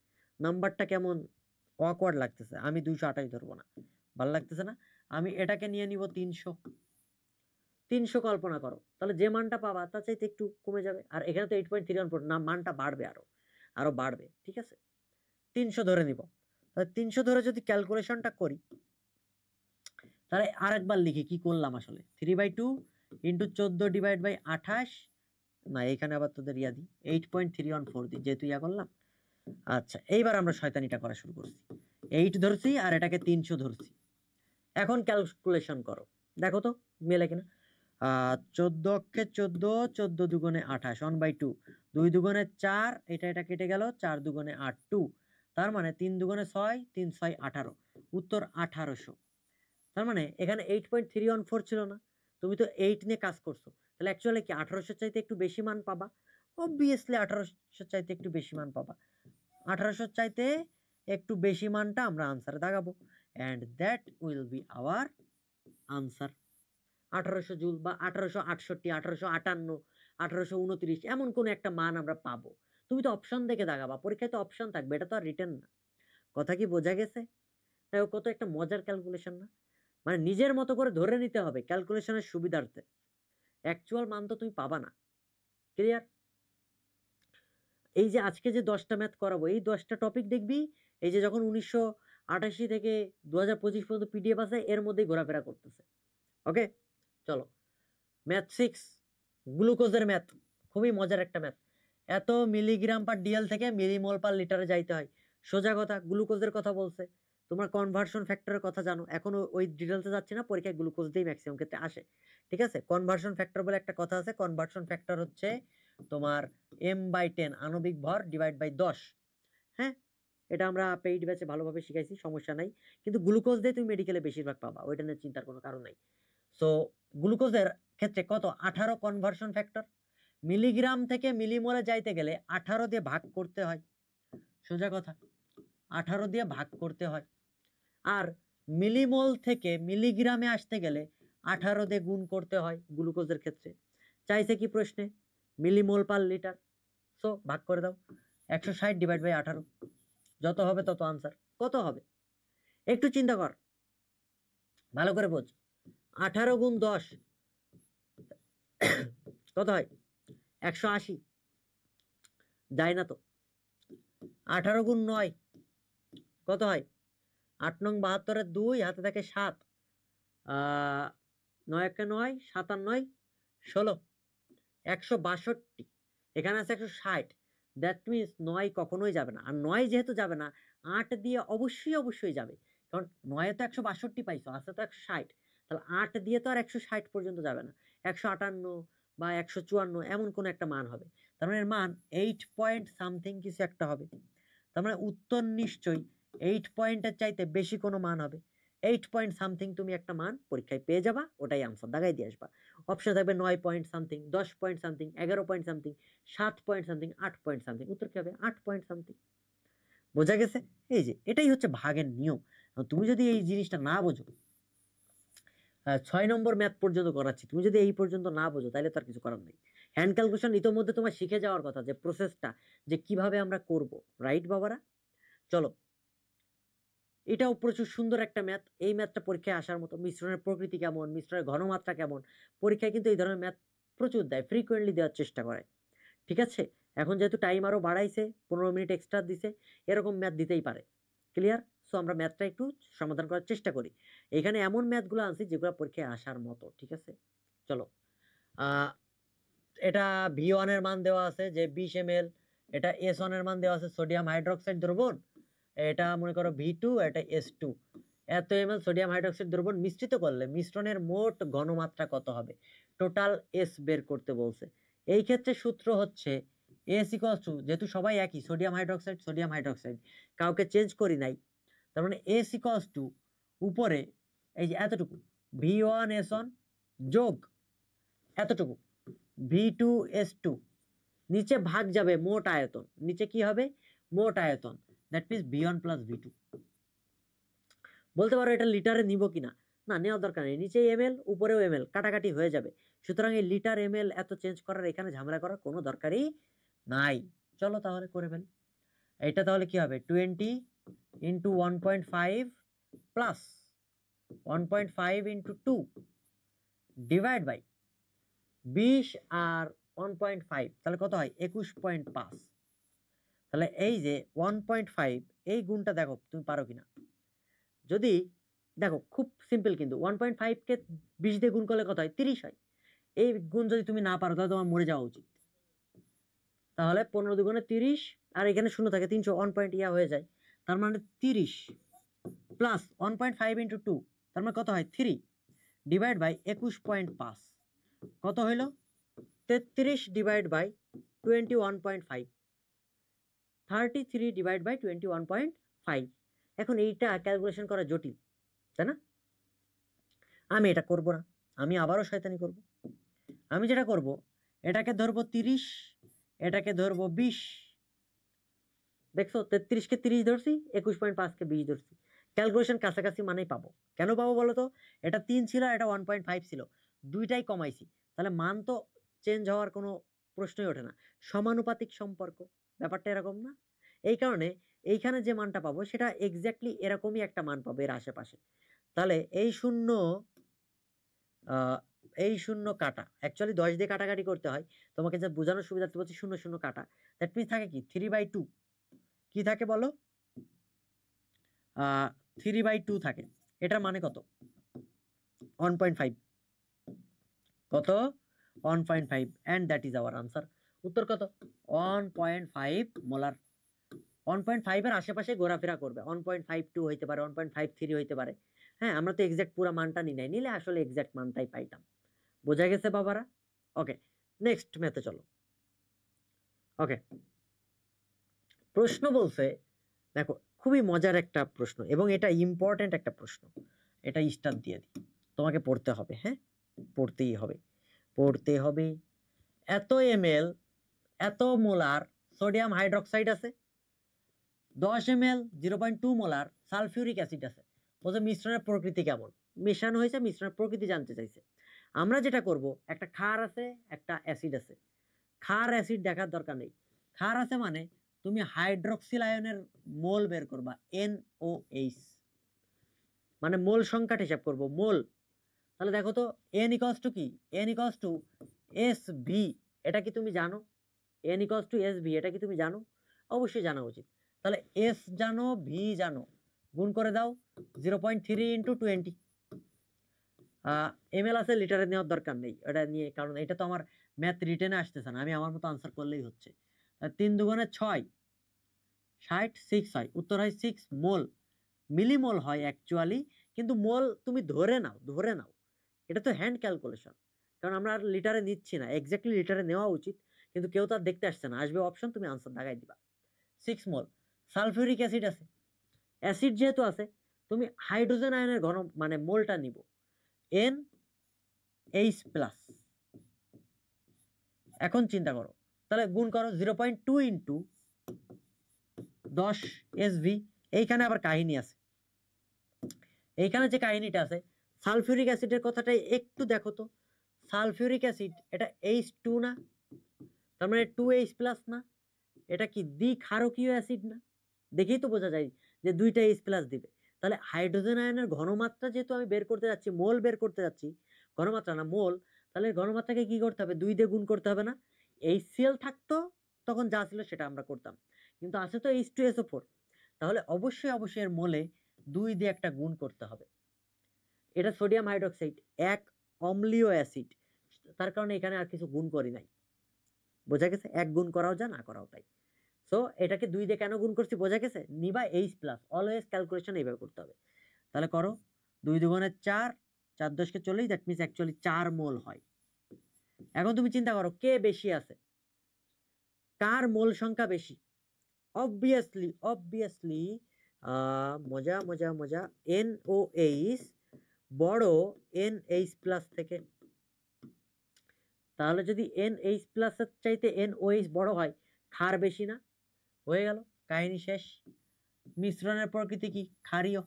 নাম্বারটা কেমন অকওয়ার্ড লাগতেছে, আমি 228 ধরবো না, ভালো লাগতেছে না। আমি এটাকে নিয়ে নিব 300। 300 কল্পনা করো, তাহলে যে মানটা পাবা তার চাইতে একটু কমে যাবে, আর এখানে তো 8.314, না মানটা বাড়বে, আরো বাড়বে, ঠিক আছে? 300 ধরে নিব। তাহলে 300 ধরে যদি ক্যালকুলেশনটা করি, তাহলে আরেকবার লিখি কি করলাম আসলে, 3/2 ইন্টু 14 ডিভাইড বাই 28, না এখানে আবার তোদের ইয়া দিই 8.314 দিই, যেহেতু ইয়া করলাম। আচ্ছা, এইবার আমরা শয়তানিটা করা শুরু করছি, 8 ধরছি আর এটাকে 300 ধরছি। এখন ক্যালকুলেশন করো, দেখো তো মেলে কিনা। 14 অক্ষে 14, 14 দুগুণে 28, 1/2, 2 দুগুণে 4, এটা কেটে গেল, 4 দুগুণে 8, 2, তার মানে 3 দুগুণে 6, 3 6 18, উত্তর 1800। তার মানে এখানে 8.314 ছিল না, তুমি তো 8 নিয়ে কাজ করছো, তাহলে অ্যাকচুয়ালি কি 1800 চাইতে একটু বেশি মান পাবা, অবভিয়াসলি 1800 চাইতে একটু বেশি মান পাবা, 1800 চাইতে একটু বেশি মানটা আমরা আনসারে দাগাবো, and that will be our answer. 1800 joule বা 1868, 1858, 1829, এমন কোন একটা মান আমরা পাবো। তুমি তো অপশন দেখে দাগাবা, পরীক্ষায় তো অপশন থাকবে, এটা তো আর রিটেন না। কথা কি বোঝা গেছে? তাই কত একটা মজার ক্যালকুলেশন না? মানে নিজের মতো করে ধরে নিতে হবে ক্যালকুলেশনের সুবিধার্থে, অ্যাকচুয়াল মান তো তুমি পাবা না। ক্লিয়ার? এই যে আজকে যে 10টা ম্যাথ করাবো, এই 10টা টপিক দেখবি, এই যে যখন 1988 থেকে 2025 পর্যন্ত পিডিএফ আছে, এর মধ্যেই ঘোরাফেরা করতেছে। ওকে, চলো ম্যাথ 6, গ্লুকোজের ম্যাথ, খুবই মজার একটা ম্যাথ। এত মিলিগ্রাম পার ডিএল থেকে মিলিমোল পার লিটারে যাইতে হয়, সোজা কথা। গ্লুকোজের কথা বলছে, তোমরা কনভার্সন ফ্যাক্টরের কথা জানো, এখন ওই ডিটেলসে যাচ্ছে না, পরীক্ষায় গ্লুকোজ দিয়ে ম্যাক্সিমাম ক্ষেত্রে আসে, ঠিক আছে? কনভার্সন ফ্যাক্টর বলে একটা কথা আছে, কনভার্সন ফ্যাক্টর হচ্ছে তোমার m/10 আণবিক ভর ডিভাইড বাই 10। হ্যাঁ, এটা আমরা পেইড ব্যাচে ভালোভাবে শিখাইছি, সমস্যা নাই, কিন্তু গ্লুকোজ দিয়ে তুমি মেডিকেলে বেশিরভাগ পাবা, ওইটা নিয়ে চিন্তার কোনো কারণ নাই। সো গ্লুকোজের ক্ষেত্রে কত? 18 কনভার্সন ফ্যাক্টর, মিলিগ্রাম থেকে মিলিমোলে যাইতে গেলে 18 দিয়ে ভাগ করতে হয়, সোজা কথা, 18 দিয়ে ভাগ করতে হয়। আর মিলিমোল থেকে মিলিগ্রামে আসতে গেলে 18 দিয়ে গুণ করতে হয় গ্লুকোজের ক্ষেত্রে। চাইছে কি প্রশ্নে? Millimole per litre. সো ভাগ করে দাও, 160 ডিভাইড বাই 18, যত হবে তত আনসার। কত হবে একটু চিন্তা কর, ভালো করে বোঝ। 18 গুণ 10 কত হয়? 180, যায় না তো। 18 গুণ 9 কত হয়? 8 নং 72-এর 2, হাতে থাকে 7, 9 একে 9, 7 আর 9 16, 162। এখানে আছে 160, দ্যাট মিনস 9 কখনোই যাবে না। আর 9 যেহেতু যাবে না, 8 দিয়ে অবশ্যই যাবে, কারণ 9 তো 162 পাইছো, আছে তো 160, তাহলে 8 দিয়ে তো আর 160 পর্যন্ত যাবে না, 158 বা 154 এমন কোন একটা মান হবে। তার মানে এর মান 8 পয়েন্ট সামথিং কিছু একটা হবে। তার মানে উত্তর নিশ্চয়ই 8 পয়েন্টের চাইতে বেশি কোনো মান হবে। 8 পয়েন্ট সামথিং তুমি একটা মান পরীক্ষায় পেয়ে যাবা, ওটাই আনসার দাগাই দিয়ে আসবা। অপশন থাকবে 9 point something, 10 point something, 11 point something, 7 point something, 8 point something. উত্তর কি হবে? 8 পয়েন্ট সামথিং। বোঝা গেছে? এই যে এটাই হচ্ছে ভাগের নিয়ম। তুমি যদি এই জিনিসটা না বোঝো, 6 নম্বর ম্যাথ পর্যন্ত করাচ্ছি, তুমি যদি এই পর্যন্ত না বোঝো তাহলে তার কিছু করার নেই। হ্যান্ড ক্যালকুলেশন ইতোমধ্যে তোমার শিখে যাওয়ার কথা, যে প্রসেসটা যে কিভাবে আমরা করব। রাইট বাবারা? চলো, এটাও প্রচুর সুন্দর একটা ম্যাথ। এই ম্যাথটা পরীক্ষায় আসার মতো। মিশ্রণের প্রকৃতি কেমন, মিশ্রণের ঘনমাত্রা কেমন, পরীক্ষায় কিন্তু এই ধরনের ম্যাথ প্রচুর দেয়, ফ্রিকোয়েন্টলি দেওয়ার চেষ্টা করে। ঠিক আছে, এখন যেহেতু টাইম আরও বাড়াইছে, 15 মিনিট এক্সট্রা দিছে, এরকম ম্যাথ দিতেই পারে। ক্লিয়ার? সো আমরা ম্যাথটা একটু সমাধান করার চেষ্টা করি। এখানে এমন ম্যাথগুলো আনছি যেগুলো পরীক্ষায় আসার মতো। ঠিক আছে, চলো। এটা V1 এর মান দেওয়া আছে যে 20 ml, এটা S1 এর মান দেওয়া আছে সোডিয়াম হাইড্রোক্সাইড দ্রবণ, এটা মনে করো V2, এটা S2। এত ml সোডিয়াম হাইড্রোক্সাইড দ্রবণ মিশ্রিত করলে মিশ্রণের মোট ঘনমাত্রা কত হবে? টোটাল S বের করতে বলছে। এই ক্ষেত্রে সূত্র হচ্ছে S ইকুয়ালস টু, যেহেতু সবাই একই, সোডিয়াম হাইড্রোক্সাইড, কাউকে চেঞ্জ করি নাই, তার মানে S ইকুয়ালস টু উপরে এই যে এতটুকু V1S1 যোগ এতটুকু V2S2, নিচে ভাগ যাবে মোট আয়তন, নিচে কি হবে? মোট আয়তন, that means V1 plus V2। বলতে পারো এটা লিটারে নিব কিনা, না নেওয়ার দরকার নেই, নিচে ml উপরেও ml, কাটাকাটি হয়ে যাবে। সুতরাং এই লিটার ml এত চেঞ্জ করার, এখানে ঝামেলা করার কোনো দরকারই নাই। চলো তাহলে করে ফেলি। এটা তাহলে কি হবে? 20 into 1.5 plus 1.5 into 2 divide by 20 আর 1.5, তাহলে কত হয়? 21.5। তাহলে এই যে 1.5, এই গুণটা দেখো তুমি পারো কিনা। যদি দেখো খুব সিম্পল, কিন্তু 1.5-কে 20 দিয়ে গুণ করলে কত হয়? 30 হয়। এই গুণ যদি তুমি না পারো তাহলে তোমার মরে যাওয়া উচিত। তাহলে 15 দুগুণে 30, আর এখানে শূন্য থাকে, 300, 1 পয়েন্ট ইয়া হয়ে যায়। তার মানে 30 প্লাস 1.5 ইন্টু 2, তার মানে কত হয়? 3 ডিভাইড বাই 21.5, কত হইল? 33 ডিভাইড বাই 21.5, 33 ডিভাইড বাই 21.5। এখন এইটা ক্যালকুলেশন করা জটিল, তাই না? আমি এটা করব না, আমি আবারও শয়তানি করব। আমি যেটা করব, এটাকে ধরবো 30, এটাকে ধরবো 20। দেখছো, 33-কে 30 ধরছি, 21.5-কে 20 ধরছি। ক্যালকুলেশন কাছাকাছি মানেই পাবো। কেন পাবো বলো তো? এটা 3 ছিল, এটা 1.5 ছিল, দুইটাই কমাইছি, তাহলে মান তো চেঞ্জ হওয়ার কোনো প্রশ্নই ওঠে না। সমানুপাতিক সম্পর্ক, ব্যাপারটা এরকম না? এই কারণে এইখানে যে মানটা পাবো সেটা এক্স্যাক্টলি এরকমই একটা মান পাবো এর আশেপাশে। তাহলে এই শূন্য, এই শূন্য কাটা, অ্যাকচুয়ালি 10 দিয়ে কাটাকাটি করতে হয়, তোমাকে যা বোঝানোর সুবিধার্থে বলছি শূন্য শূন্য কাটা। দ্যাট মিনস থাকে কি 3/2, কি থাকে বলো? 3/2 থাকে। এটার মানে কত? 1.5। কত? 1.5, and that is our answer. উত্তর কত? 1.5 মোলার। 1.5 এর আশেপাশে ঘোরাফেরা করবে, 1.52 হইতে পারে, 1.53 হইতে পারে। হ্যাঁ, আমরা তো এক্সাক্ট পুরো মানটা নিলে আসলে এক্সাক্ট মানটাই পাইতাম। বোঝা গেছে বাবারা? ওকে, নেক্সট ম্যাথে চলো। ওকে, প্রশ্ন বলছে, দেখো খুবই মজার একটা প্রশ্ন, এবং এটা ইম্পর্টেন্ট একটা প্রশ্ন। এটা স্টার দিয়ে দিই, তোমাকে পড়তে হবে। হ্যাঁ, পড়তেই হবে, পড়তে হবে। এত ml, এত মোলার সোডিয়াম হাইড্রোক্সাইড আছে, 10 ml 0.2 মোলার সালফিউরিক অ্যাসিড আছে। বলছে মিশ্রণের প্রকৃতি কেমন, মেশানো হয়েছে, মিশ্রণের প্রকৃতি জানতে চাইছে। আমরা যেটা করব, একটা ক্ষার আছে, একটা অ্যাসিড আছে। ক্ষার অ্যাসিড দেখার দরকার নেই। ক্ষার আছে মানে তুমি হাইড্রক্সিল আয়নের মোল বের করবা, NOH, মানে মোল সংখ্যাটা হিসাব করব, মোল। তাহলে দেখো তো N ইকুয়ালস টু কি, N ইকুয়ালস টু SV, এটা কি তুমি জানো? N ইকুয়ালস টু SV, এটা কি তুমি জানো? অবশ্যই জানা উচিত। তাহলে S জানো, V জানো, গুণ করে দাও 0.3 ইন্টু 20। ml আছে, লিটারে নেওয়ার দরকার নেই এটা নিয়ে, কারণ এটা তো আমার ম্যাথ রিটেনে আসতেছে না, আমি আমার মতো আনসার করলেই হচ্ছে। 3 দুগুণে 6, 60, 6 হয়, উত্তর হয় 6 মোল। মিলিমোল হয় অ্যাকচুয়ালি, কিন্তু মোল তুমি ধরে নাও, ধরে নাও, এটা তো হ্যান্ড ক্যালকুলেশন, কারণ আমরা আর লিটারে নিচ্ছি না। এক্স্যাক্টলি লিটারে নেওয়া উচিত, কিন্তু কেউ তো আর দেখতে আসছে না, আসবে অপশন, তুমি আনসার দাগাই দিবা 6 মোল। সালফিউরিক অ্যাসিড আছে, অ্যাসিড যেহেতু আছে, তুমি হাইড্রোজেন আয়নের ঘন মানে মোলটা নিব, NH প্লাস। এখন চিন্তা করো, তাহলে গুণ করো 0.2 ইন্টু 10 SV। এইখানে আবার কাহিনী আছে, এইখানে যে কাহিনীটা আছে, সালফিউরিক অ্যাসিডের কথাটাই একটু দেখো তো। সালফিউরিক অ্যাসিড এটা H2 না, তার মানে 2H প্লাস না, এটা কি দ্বিক্ষারকীয় অ্যাসিড না? দেখেই তো বোঝা যায় যে দুইটা H প্লাস দিবে। তাহলে হাইড্রোজেন আয়নের ঘনমাত্রা যেহেতু আমি বের করতে যাচ্ছি, মোল বের করতে যাচ্ছি, ঘনমাত্রা না মোল, তাহলে ঘনমাত্রাকে কি করতে হবে, 2 দিয়ে গুণ করতে হবে না? HCl থাকতো তখন যা ছিল সেটা আমরা করতাম, কিন্তু আছে তো H2SO4, তাহলে অবশ্যই অবশ্যই এর মোলে 2 দিয়ে একটা গুণ করতে হবে। এটা সোডিয়াম হাইড্রোক্সাইড, এক অম্লীয় অ্যাসিড, তার কারণে এখানে আর কিছু গুণ করি নাই। বোঝা গেছে? এক গুণ করাও যা, না করাও তাই। সো এটাকে 2 দিয়ে কেন গুণ করছি বোঝা গেছে? নিবা H প্লাস, অলওয়েজ ক্যালকুলেশন এইভাবে করতে হবে। তাহলে করো 2 দুগুণে 4, 4 10 কে 40, দ্যাট মিনস অ্যাকচুয়ালি 4 মোল হয়। এখন তুমি চিন্তা করো কে বেশি আছে, কার মোল সংখ্যা বেশি? অবভিয়াসলি মজা মজা মজা, NOH বড় NH প্লাস থেকে। তাহলে যদি NH প্লাস এর চাইতে NOH বড় হয়, ক্ষার বেশি না? হয়ে গেল, কাহিনী শেষ। মিশ্রণের প্রকৃতি কি? ক্ষারীয়।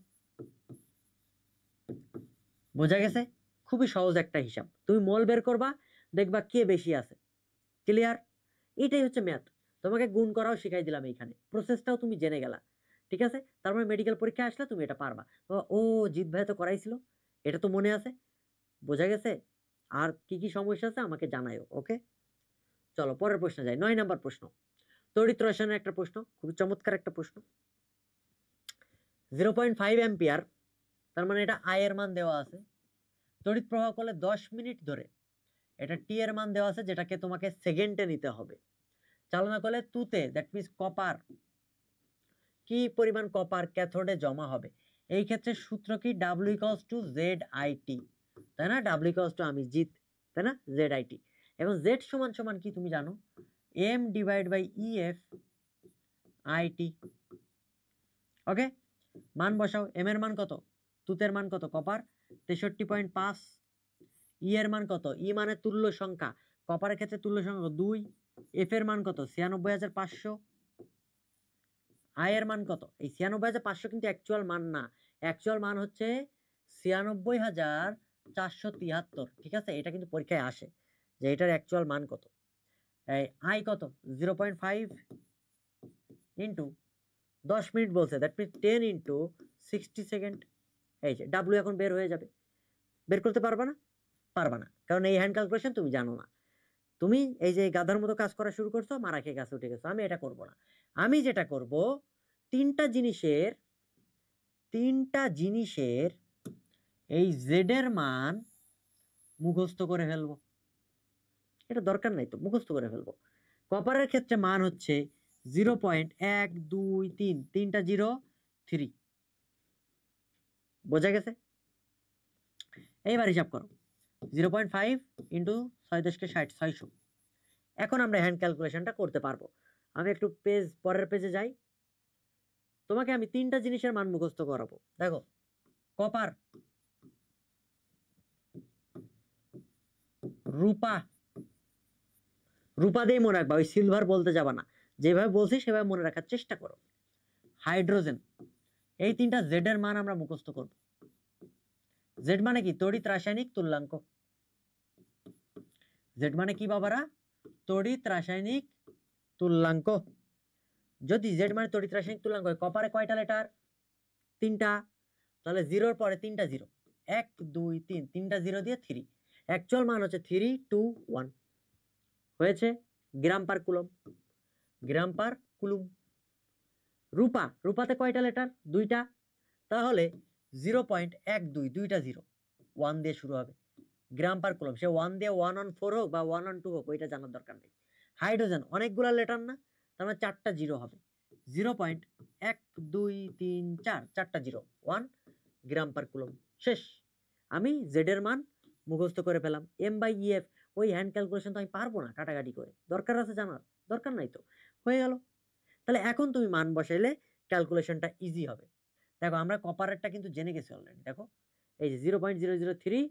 বোঝা গেছে? খুবই সহজ একটা হিসাব, তুমি মোল বের করবা, দেখবা কে বেশি আছে। ক্লিয়ার? এটাই হচ্ছে ম্যাথ। তোমাকে গুণ করাও শিখাই দিলাম এইখানে, প্রসেসটাও তুমি জেনে গেলা। ঠিক আছে? তারপরে মেডিকেল পরীক্ষা আসলে তুমি এটা পারবা। ও জিৎ ভাই তো করাইছিল, এটা তো মনে আছে। বোঝা গেছে? আর কি কি সমস্যা আছে আমাকে জানাইও। ওকে, চলো পরের প্রশ্নে যাই। 9 নাম্বার প্রশ্ন, তড়িৎ রসায়নের একটা প্রশ্ন, খুব চমৎকার একটা প্রশ্ন। 0.5 অ্যাম্পিয়ার, তার মানে এটা আই এর মান দেওয়া আছে। তড়িৎ প্রবাহ করলে 10 মিনিট ধরে, এটা টি এর মান দেওয়া আছে, যেটাকে তোমাকে সেকেন্ডে নিতে হবে। চালনা করলে তুতে, দ্যাট মিনস কপার, কি পরিমাণ কপার ক্যাথোডে জমা হবে? এই ক্ষেত্রে সূত্র কি? ডাব্লিউ ইকুয়ালস টু ZIT, তাই না? ডাব্লিউ ইকুয়ালস টু আমি জিত, তাই না? ZIT। এখন জেড সমান সমান কি তুমি জানো? M divide by EF IT। Okay, মান বসাও। এম এর মান কত? তুতের মান কত? কপার 63.5। ই এর মান কত? ই মানে তুল্য সংখ্যা, কপারের ক্ষেত্রে তুল্য সংখ্যা 2। এফ এর মান কত? 96,500। আই এর মান কত? এই 96,500 কিন্তু অ্যাকচুয়াল মান না, অ্যাকচুয়াল মান হচ্ছে 96,473। ঠিক আছে, এটা কিন্তু পরীক্ষায় আসে যে এটার অ্যাকচুয়াল মান কত। এই আই কত? 0.5 ইন্টু 10 মিনিট বলছে, দ্যাট মিনস 10 ইন্টু 60 সেকেন্ড। এই যে ডাব্লিউ এখন বের হয়ে যাবে। বের করতে পারবা না? পারবা না, কারণ এই হ্যান্ড ক্যালকুলেশন তুমি জানো না। তুমি এই যে গাধার মতো কাজ করা শুরু করছো, মারা খেয়ে গাছে উঠে গেছো। আমি এটা করব না। আমি যেটা করব, তিনটা জিনিসের এই জেড এর মান মুখস্থ করে ফেলবো। এটা দরকার নাই তো, মুখস্থ করে ফেলবো। কপারের ক্ষেত্রে মান হচ্ছে 0.123, তিনটা 0 3। বোঝা গেছে? এইবার হিসাব করো, 0.5 ইন্টু 6 10 কে 60, 600। এখন আমরা হ্যান্ড ক্যালকুলেশনটা করতে পারবো। আমি একটু পরের পেজে যাই। তোমাকে আমি তিনটা জিনিসের মান মুখস্থ করাবো। দেখো, কপার, রূপা, রূপা দিয়ে মনে রাখবা, ওই সিলভার বলতে যাবা না, যেভাবে বলছি সেভাবে মনে রাখার চেষ্টা করো। হাইড্রোজেন, এই তিনটা জেড এর মান আমরা মুখস্থ করব। জেড মানে কি? তড়িৎ রাসায়নিক তুল্যাঙ্ক। জেড মানে কি বাবারা? তড়িৎ রাসায়নিক তুল্যাঙ্ক। যদি জেড মানে তড়িৎ রাসায়নিক তুল্যাঙ্ক হয়, কপারে কয়টা লেটার? 3টা, তাহলে জিরোর পরে 3টা জিরো, 1 2 3, 3টা জিরো দিয়ে 3, অ্যাকচুয়াল মান হচ্ছে 3 2 1 হয়েছে। গ্রাম পার কুলম, গ্রাম পার কুলুম। রূপা, রূপাতে কয়টা লেটার? 2টা, তাহলে 0.12, 2টা জিরো, 1 দিয়ে শুরু হবে, গ্রাম পার কুলম। সে 1 দিয়ে 1 on 4 হোক বা 1 on 2 হোক, ওইটা জানার দরকার নেই। হাইড্রোজেন অনেকগুলা লেটার না, তার মানে 4টা জিরো হবে, 0.1234, 4টা জিরো, 1 গ্রাম পার কুলম। শেষ। আমি জেড এর মান মুখস্থ করে পেলাম। M/EF ওই হ্যান্ড ক্যালকুলেশন তো আমি পারবো না কাটাকাটি করে, দরকার আছে জানার? দরকার নাই তো, হয়ে গেল। তাহলে এখন তুমি মান বসাইলে ক্যালকুলেশনটা ইজি হবে। দেখো আমরা কপারেরটা কিন্তু জেনে গেছি অলরেডি। দেখো এই যে 0.003,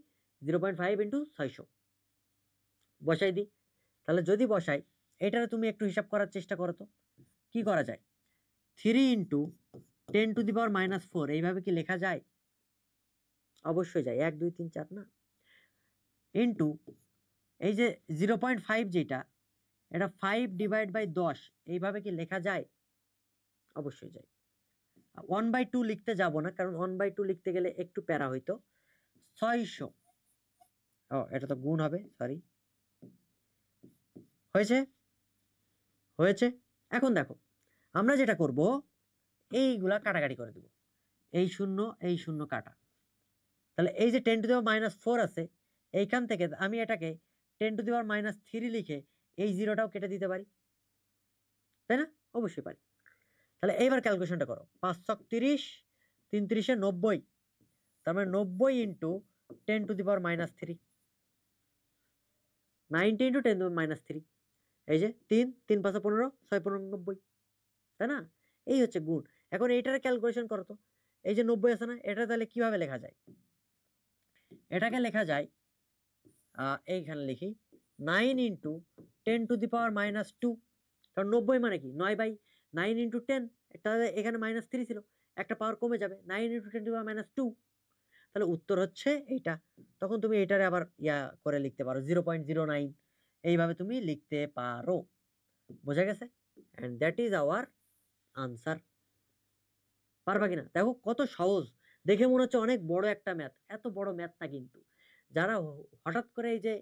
0.5 ইন্টু 600 বসাই দিই। তাহলে যদি বসাই, এটারে তুমি একটু হিসাব করার চেষ্টা করো তো কি করা যায়। 3 ইন্টু 10⁻⁻4 এইভাবে কি লেখা যায়? অবশ্যই যায়, 1 2 3 4 না, ইন্টু এই যে 0.5 যেটা, এটা 5/10 এইভাবে কি লেখা যায়? অবশ্যই যায়। 1/2 লিখতে যাব না, কারণ 1/2 লিখতে গেলে একটু প্যারা হইতো। 600, ও এটা তো গুণ হবে, সরি। হয়েছে? হয়েছে। এখন দেখো আমরা যেটা করব, এইগুলা কাটাকাটি করে দেব, এই শূন্য কাটা। তাহলে এই যে 10⁻⁻4 আছে, এইখান থেকে আমি এটাকে 10⁻³ লিখে এই জিরোটাও কেটে দিতে পারি, তাই না? অবশ্যই পারি। তাহলে এইবার ক্যালকুলেশনটা করো। 5 ছক 30, 3 ত্রিশে 90, তার মানে 90 ইন্টু 10⁻³ 90 ইন্টু 10⁻³, এই যে 3 3 5 15, 6 15 90, তাই না? এই হচ্ছে গুণ। এখন এইটার ক্যালকুলেশন করো তো, এই যে 90 আছে না, এটা তাহলে কিভাবে লেখা যায়? এটাকে লেখা যায়, এইখানে লিখি 9 ইন্টু 10⁻², কারণ 90 মানে কি 9/9 ইন্টু 10, তাহলে এখানে -3 ছিল, একটা পাওয়ার কমে যাবে, 9 ইন্টু 10⁻², তাহলে উত্তর হচ্ছে এইটা। তখন তুমি এটারে আবার করে লিখতে পারো 0.09, এইভাবে তুমি লিখতে পারো। বোঝা গেছে? And that is our answer. পারবা কিনা দেখো, কত সহজ। দেখে মনে হচ্ছে অনেক বড় একটা ম্যাথ, এত বড় ম্যাথ না কিন্তু। যারা হঠাৎ করে এই যে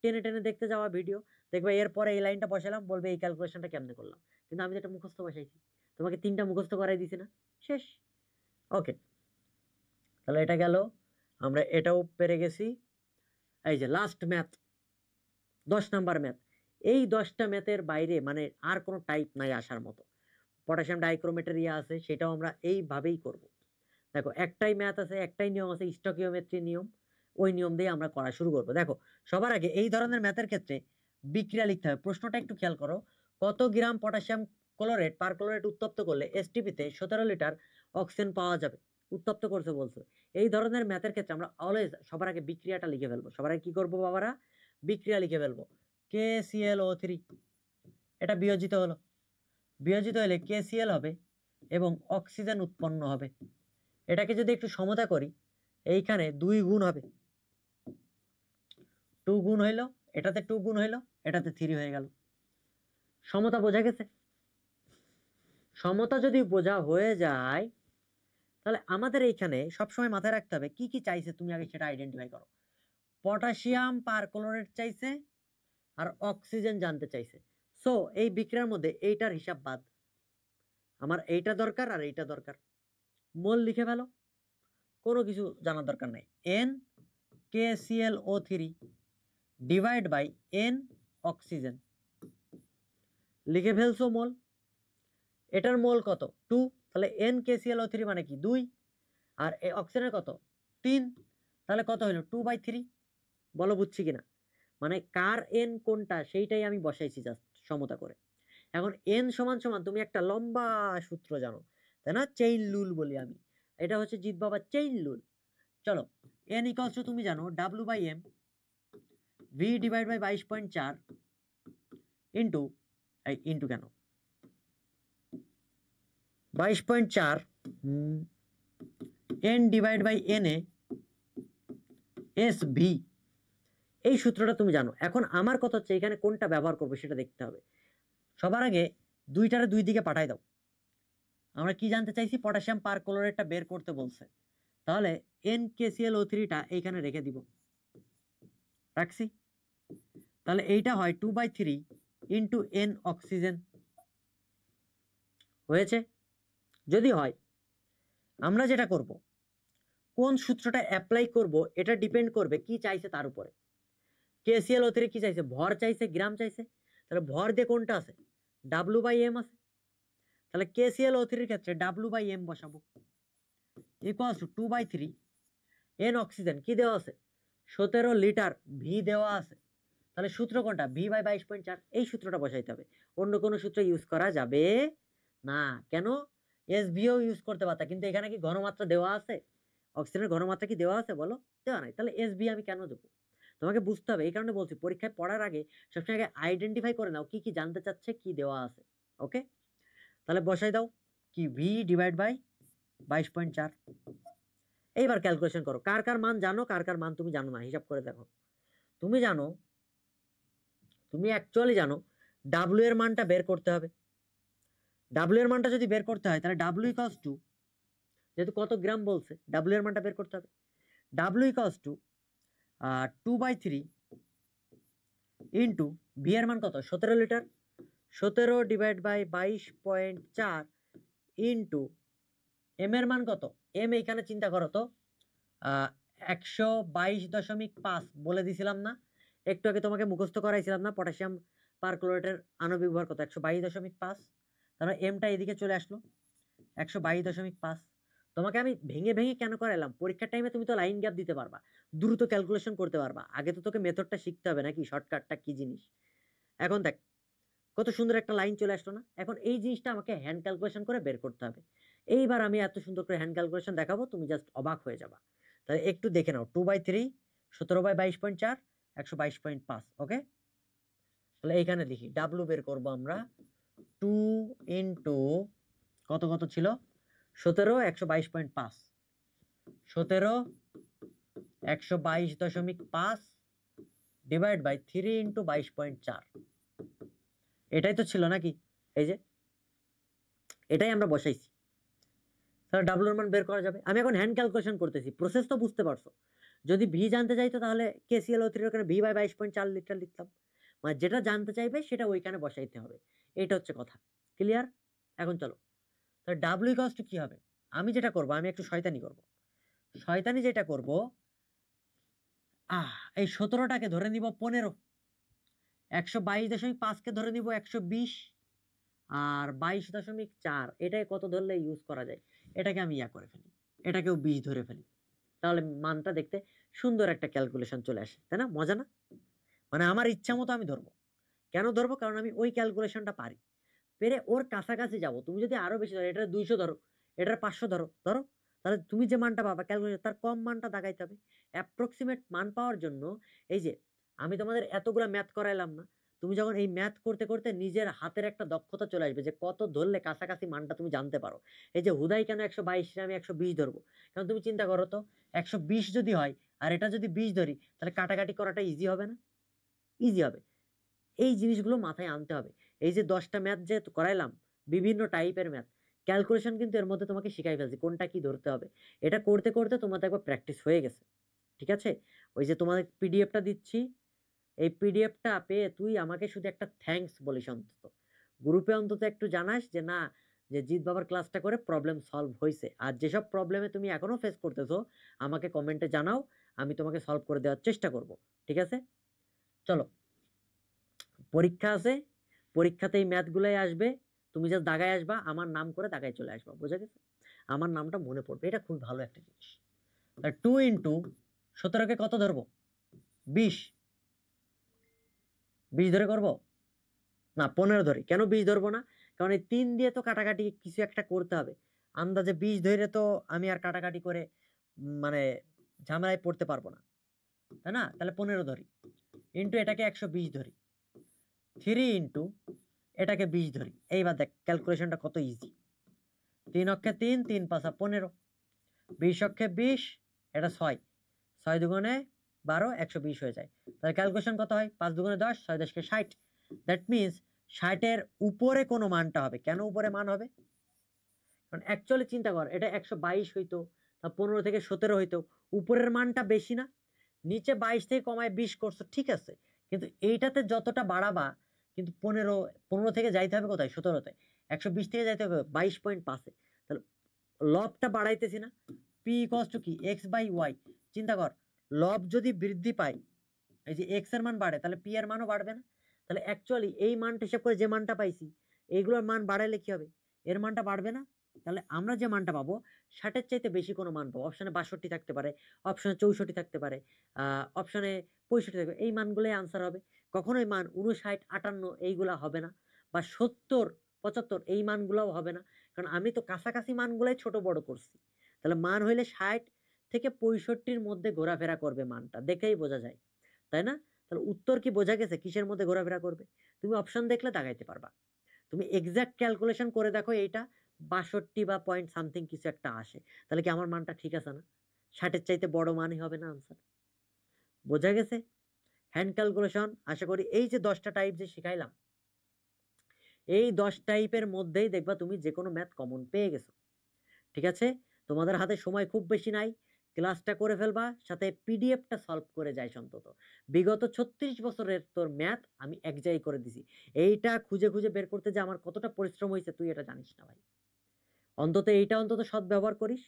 টেনে টেনে দেখতে যাওয়া ভিডিও, দেখবে এরপরে এই লাইনটা বসালাম, বলবে এই ক্যালকুলেশনটা কেমনে করলাম, কিন্তু আমি তো এটা মুখস্থ বসাইছি, তোমাকে 3টা মুখস্থ করাই দিছি না, শেষ। ওকে, তাহলে এটা গেল, আমরা এটাও পেরে গেছি। এই যে লাস্ট ম্যাথ, 10 নাম্বার ম্যাথ। এই 10টা ম্যাথের বাইরে মানে আর কোনো টাইপ নাই আসার মতো। পটাশিয়াম ডাইক্রোমেটের আছে, সেটাও আমরা এইভাবেই করব। দেখো একটাই ম্যাথ আছে, একটাই নিয়ম আছে, স্টকিওমেট্রি নিয়ম, ওই নিয়ম দিয়ে আমরা করা শুরু করব। দেখো সবার আগে এই ধরনের ম্যাথের ক্ষেত্রে বিক্রিয়া লিখতে হবে। প্রশ্নটা একটু খেয়াল করো, কত গ্রাম পটাশিয়াম ক্লোরেট পারক্লোরেট উত্তপ্ত করলে এসটিপিতে 17 লিটার অক্সিজেন পাওয়া যাবে? উত্তপ্ত করছে বলছো। এই ধরনের ম্যাথের ক্ষেত্রে আমরা অলওয়েজ সবার আগে বিক্রিয়াটা লিখে ফেলবো। সবার আগে কি করবো বাবারা? বিক্রিয়া লিখে ফেলবো। KClO3, এটা বিয়োজিত হলো, বিয়োজিত হলে KCl হবে এবং অক্সিজেন উৎপন্ন হবে। এটাকে যদি একটু সমতা করি, এইখানে 2 গুণ হবে, 2 গুণ হইল, এটাতে 2 গুণ হইল, এটাতে 3 হয়ে গেল। সমতা বোঝা গেছে? সমতা যদি বোঝা হয়ে যায়, তাহলে আমাদের এইখানে সবসময় মাথায় রাখতে হবে কি কি চাইছে, তুমি আগে সেটা আইডেন্টিফাই করো। পটাশিয়াম পারক্লোরেট চাইছে আর অক্সিজেন জানতে চাইছে। সো এই বিক্রিয়ার মধ্যে এইটার হিসাব বাদ, আমার এইটা দরকার আর এইটা দরকার। মোল লিখে ফেলো, কোনো কিছু জানার দরকার নাই। NKClO3 divide by N oxygen, লিখে ফেলছো মোল। এটার মোল কত? 2, তাহলে NKClO3 মানে কি 2, আর অক্সিজেনের কত? 3, তাহলে কত হলো? 2/3। বলো বুঝছি কিনা? মানে কার এন কোনটা সেইটাই আমি বসাইছি জাস্ট সমতা করে। এখন এন সমান সমান তুমি একটা লম্বা সূত্র জানো, তাই না? চেইন রুল বলি আমি, এটা হচ্ছে জিৎ বাবা চেইন রুল। চলো, এন ইকুয়ালস টু তুমি জানো W/M V divide by 22.4 into, into কেন 22.4 n divide by N A S V, এই সূত্রটা তুমি জানো। এখন আমার কথা হচ্ছে এখানে কোনটা ব্যবহার করবো সেটা দেখতে হবে। সবার আগে দুইটারে দুই দিকে পাঠাই দাও। আমরা কি জানতে চাইছি? পটাশিয়াম পারক্লোরেটটা বের করতে বলছে, তাহলে NaClO3টা এইখানে রেখে দিব, রাখছি। তাহলে এইটা হয় 2/3 ইন্টু n অক্সিজেন, হয়েছে? যদি হয়, আমরা যেটা করব, কোন সূত্রটা অ্যাপ্লাই করব এটা ডিপেন্ড করবে কি চাইছে তার উপরে। KClO3 কি চাইছে? ভর চাইছে, গ্রাম চাইছে। তাহলে ভর দিয়ে কোনটা আছে? W/m আছে। তাহলে KClO3 এর ক্ষেত্রে W/m বসাবো, ইকুয়ালস টু 2/3 n অক্সিজেন কি দেওয়া আছে? 17 লিটার, ভি দেওয়া আছে। তাহলে সূত্র কোনটা? V/22.4, এই সূত্রটা বসাইতে হবে। অন্য কোনো সূত্র ইউজ করা যাবে না। কেন? SVও ইউজ করতে পারতা, কিন্তু এখানে কি ঘনমাত্রা দেওয়া আছে? অক্সিজেনের ঘনমাত্রা কি দেওয়া আছে বলো? দেওয়া নাই। তাহলে SB আমি কেন দেবো? তোমাকে বুঝতে হবে। এই কারণে বলছি পরীক্ষায় পড়ার আগে সবসময় আগে আইডেন্টিফাই করে নাও কি কি জানতে চাচ্ছে, কি দেওয়া আছে। ওকে, তাহলে বসাই দাও কি V/22.4। এইবার ক্যালকুলেশন করো। কার কার মান জানো, কার কার মান তুমি জানো না, হিসাব করে দেখো। তুমি জানো, তুমি অ্যাকচুয়ালি জানো ডাব্লিউ এর মানটা বের করতে হবে। ডাব্লিউ এর মানটা যদি বের করতে হয় তাহলে ডাব্লিউ ইকুয়ালস টু, যেহেতু কত গ্রাম বলছে, ডাব্লিউ এর মানটা বের করতে হবে। W equals to 2/3 into V এর মান কত? 17 litre, 17 divide by 22.4 into M এর মান কত? এম এইখানে চিন্তা করো তো, 122.5 বলে দিছিলাম না একটু আগে? তোমাকে মুখস্থ করাইছিলাম না পটাশিয়াম পারক্লোরেটের আণবিক ভর কত? 122.5। তারপরে এমটা এদিকে চলে আসলো 122.5। তোমাকে আমি ভেঙে ভেঙে কেন করাইলাম? পরীক্ষার টাইমে তুমি তো লাইন গ্যাপ দিতে পারবা, দ্রুত ক্যালকুলেশন করতে পারবা। আগে তো তোকে মেথডটা শিখতে হবে নাকি, শর্টকাটটা কি জিনিস। এখন দেখ কত সুন্দর একটা লাইন চলে আসলো না? এখন এই জিনিসটা আমাকে হ্যান্ড ক্যালকুলেশন করে বের করতে হবে। এইবার আমি এত সুন্দর করে হ্যান্ড ক্যালকুলেশন দেখাবো, তুমি জাস্ট অবাক হয়ে যাবা। তাহলে একটু দেখে নাও, 2/3 17/22.4 122.5। ওকে, তাহলে এইখানে লিখি ডাব্লু বের করবো আমরা। 2 ইন্টু কত কত ছিল? 17 122.5, 17 122.5 ডিভাইড বাই 3 ইন্টু 22.4। এটাই তো ছিল নাকি? এই যে এটাই আমরা বসাইছি। তাহলে ডাব্লুর মান বের করা যাবে। আমি এখন হ্যান্ড ক্যালকুলেশন করতেছি, প্রসেস তো বুঝতে পারছো। যদি ভি জানতে চাইতো তাহলে KClO3 ওখানে V/22.4 লিটার লিখতাম। মানে যেটা জানতে চাইবে সেটা ওইখানে বসাইতে হবে, এটা হচ্ছে কথা। ক্লিয়ার? এখন চলো, তাহলে ডাব্লিউ ইকুয়ালস টু কি হবে? আমি যেটা করব, আমি একটু শয়তানি করব। শয়তানি যেটা করব, এই 17টাকে ধরে নিব 15, 122.5কে ধরে নিব 120, আর 22.4 এটাই কত ধরলে ইউজ করা যায়, এটাকে আমি করে ফেলি, এটাকেও 20 ধরে ফেলি। তাহলে মানটা দেখতে সুন্দর একটা ক্যালকুলেশন চলে আসে, তাই না? মজা না? মানে আমার ইচ্ছা মতো আমি ধরবো। কেন ধরবো? কারণ আমি ওই ক্যালকুলেশনটা পারি, পেরে ওর কাছাকাছি যাব। তুমি যদি আরো বেশি ধরো, এটা 200 ধরো, এটার 500 ধরো, ধরো, তাহলে তুমি যে মানটা পাবা ক্যালকুলেশন তার কম মানটা দাগাইতে হবে। অ্যাপ্রক্সিমেট মান পাওয়ার জন্য এই যে আমি তোমাদের এতগুলা ম্যাথ করাইলাম না, তুমি যখন এই ম্যাথ করতে করতে নিজের হাতের একটা দক্ষতা চলে আসবে যে কত ধরলে কাছাকাছি মানটা তুমি জানতে পারো। এই যে হুদাই কেন 122 আমি 120 ধরবো? কারণ তুমি চিন্তা করো তো, 120 যদি হয় আর এটা যদি 20 ধরি, তাহলে কাটাকাটি করাটা ইজি হবে না? ইজি হবে। এই জিনিসগুলো মাথায় আনতে হবে। এই যে 10টা ম্যাথ যে করাইলাম, বিভিন্ন টাইপের ম্যাথ, ক্যালকুলেশন কিন্তু এর মধ্যে তোমাকে শিখাই ফেলছি কোনটা কি ধরতে হবে। এটা করতে করতে তোমাদের একবার প্র্যাকটিস হয়ে গেছে। ঠিক আছে? ওই যে তোমাদের পিডিএফটা দিচ্ছি, এই পিডিএফটা পেয়ে তুই আমাকে শুধু একটা থ্যাঙ্কস বলিস, অন্তত গ্রুপে অন্তত একটু জানাস যে না, যে জিৎ বাবার ক্লাসটা করে প্রবলেম সলভ হয়েছে। আর যেসব প্রবলেমে তুমি এখনো ফেস করতেছো আমাকে কমেন্টে জানাও, আমি তোমাকে সলভ করে দেওয়ার চেষ্টা করব। ঠিক আছে? চলো, পরীক্ষা আছে, পরীক্ষাতে এই ম্যাথগুলাই আসবে। তুমি জাস্ট দাগায় আসবা, আমার নাম করে দাগায় চলে আসবা, বুঝা গেছে? আমার নামটা মনে পড়বে, এটা খুব ভালো একটা জিনিস। 2 ইন্টু 17কে কত ধরবো? 20, 20 ধরে করবো না 15 ধরি। কেন 20 ধরবো না? কারণ এই 3 দিয়ে তো কাটাকাটি কিছু একটা করতে হবে। আন্দাজে 20 ধরে তো আমি আর কাটাকাটি করে মানে ঝামেলায় পড়তে পারবো না, তাই না? তাহলে 15 ধরি, ইন্টু এটাকে 120 ধরি, 3 ইন্টু এটাকে 20 ধরি। এইবার দেখ ক্যালকুলেশনটা কত ইজি। 3 অক্ষে 3, 3 পাঁচা 15, 20 অক্ষে 20, এটা 6, 6 দুগুণে 12, 120 হয়ে যায়। তাহলে ক্যালকুলেশন কত হয়? 5 দুগুণে 10, 6 10 60। দ্যাট মিনস 60-এর উপরে কোনো মানটা হবে। কেন উপরে মান হবে? কারণ অ্যাকচুয়ালি চিন্তা কর, এটা 122 হইতো, তা 15 থেকে 17 হইতো, উপরের মানটা বেশি না? নিচে 22 থেকে কমায় 20 করছো, ঠিক আছে, কিন্তু এইটাতে যতটা বাড়াবা, কিন্তু 15 থেকে যাইতে হবে কোথায়? 17-তে। 120 থেকে যাইতে হবে 22.5-এ। তাহলে লবটা বাড়াইতেছি না? পি ইকুয়ালস টু কি? X by Y. চিন্তা কর, লব যদি বৃদ্ধি পায়, এই যে এক্স এর মান বাড়ে, তাহলে পি এর মানও বাড়বে না? তাহলে অ্যাকচুয়ালি এই মানটা হিসাব করে যে মানটা পাইছি, এইগুলোর মান বাড়াইলে কি হবে? এর মানটা বাড়বে না? তাহলে আমরা যে মানটা পাবো 60-এর চাইতে বেশি কোনো মান পাবো। অপশনে 62 থাকতে পারে, অপশনে 64 থাকতে পারে, অপশনে 65 থাকবে, এই মানগুলোই আনসার হবে। কখনোই মান 59, 58 এইগুলা হবে না, বা 70, 75 এই মানগুলোও হবে না, কারণ আমি তো কাছাকাছি মানগুলাই ছোট বড় করছি। তাহলে মান হইলে 60 থেকে 65-র মধ্যে ঘোরাফেরা করবে, মানটা দেখেই বোঝা যায়, তাই না? তাহলে উত্তর কি বোঝা গেছে কিসের মধ্যে ঘোরাফেরা করবে? তুমি অপশন দেখলে দাগাইতে পারবা। তুমি এক্সাক্ট ক্যালকুলেশন করে দেখো, এইটা 62 বা পয়েন্ট সামথিং কিছু একটা আসে, তাহলে কি আমার মানটা ঠিক আছে না? 60-এর চাইতে বড় মানই হবে না আনসার। বোঝা গেছে? হ্যান্ড ক্যালকুলেশন আশা করি এই যে 10টা টাইপ যে শিখাইলাম, এই 10 টাইপের মধ্যেই দেখবা তুমি যে কোনো ম্যাথ কমন পেয়ে গেছো। ঠিক আছে? তোমাদের হাতে সময় খুব বেশি নাই, ক্লাসটা করে ফেলবা, সাথে পিডিএফটা সলভ করে যাইস অন্তত। বিগত 36 বছরের তোর ম্যাথ আমি এক জায়গায় করে দিছি। এইটা খুঁজে খুঁজে বের করতে যে আমার কতটা পরিশ্রম হয়েছে তুই এটা জানিস না ভাই। অন্তত এইটা অন্তত সৎ ব্যবহার করিস।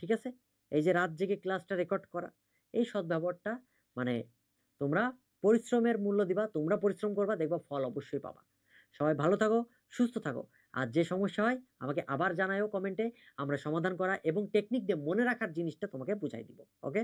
ঠিক আছে? এই যে রাত জেগে ক্লাসটা রেকর্ড করা, এই সৎ ব্যবহারটা, মানে তোমরা পরিশ্রমের মূল্য দিবা, তোমরা পরিশ্রম করবা, দেখবা ফল অবশ্যই পাবা। সবাই ভালো থাকো, সুস্থ থাকো। আর যে সমস্যা হয় আমাকে আবার জানায়ও কমেন্টে, আমরা সমাধান করা এবং টেকনিক দিয়ে মনে রাখার জিনিসটা তোমাকে বুঝাই দিব। ওকে?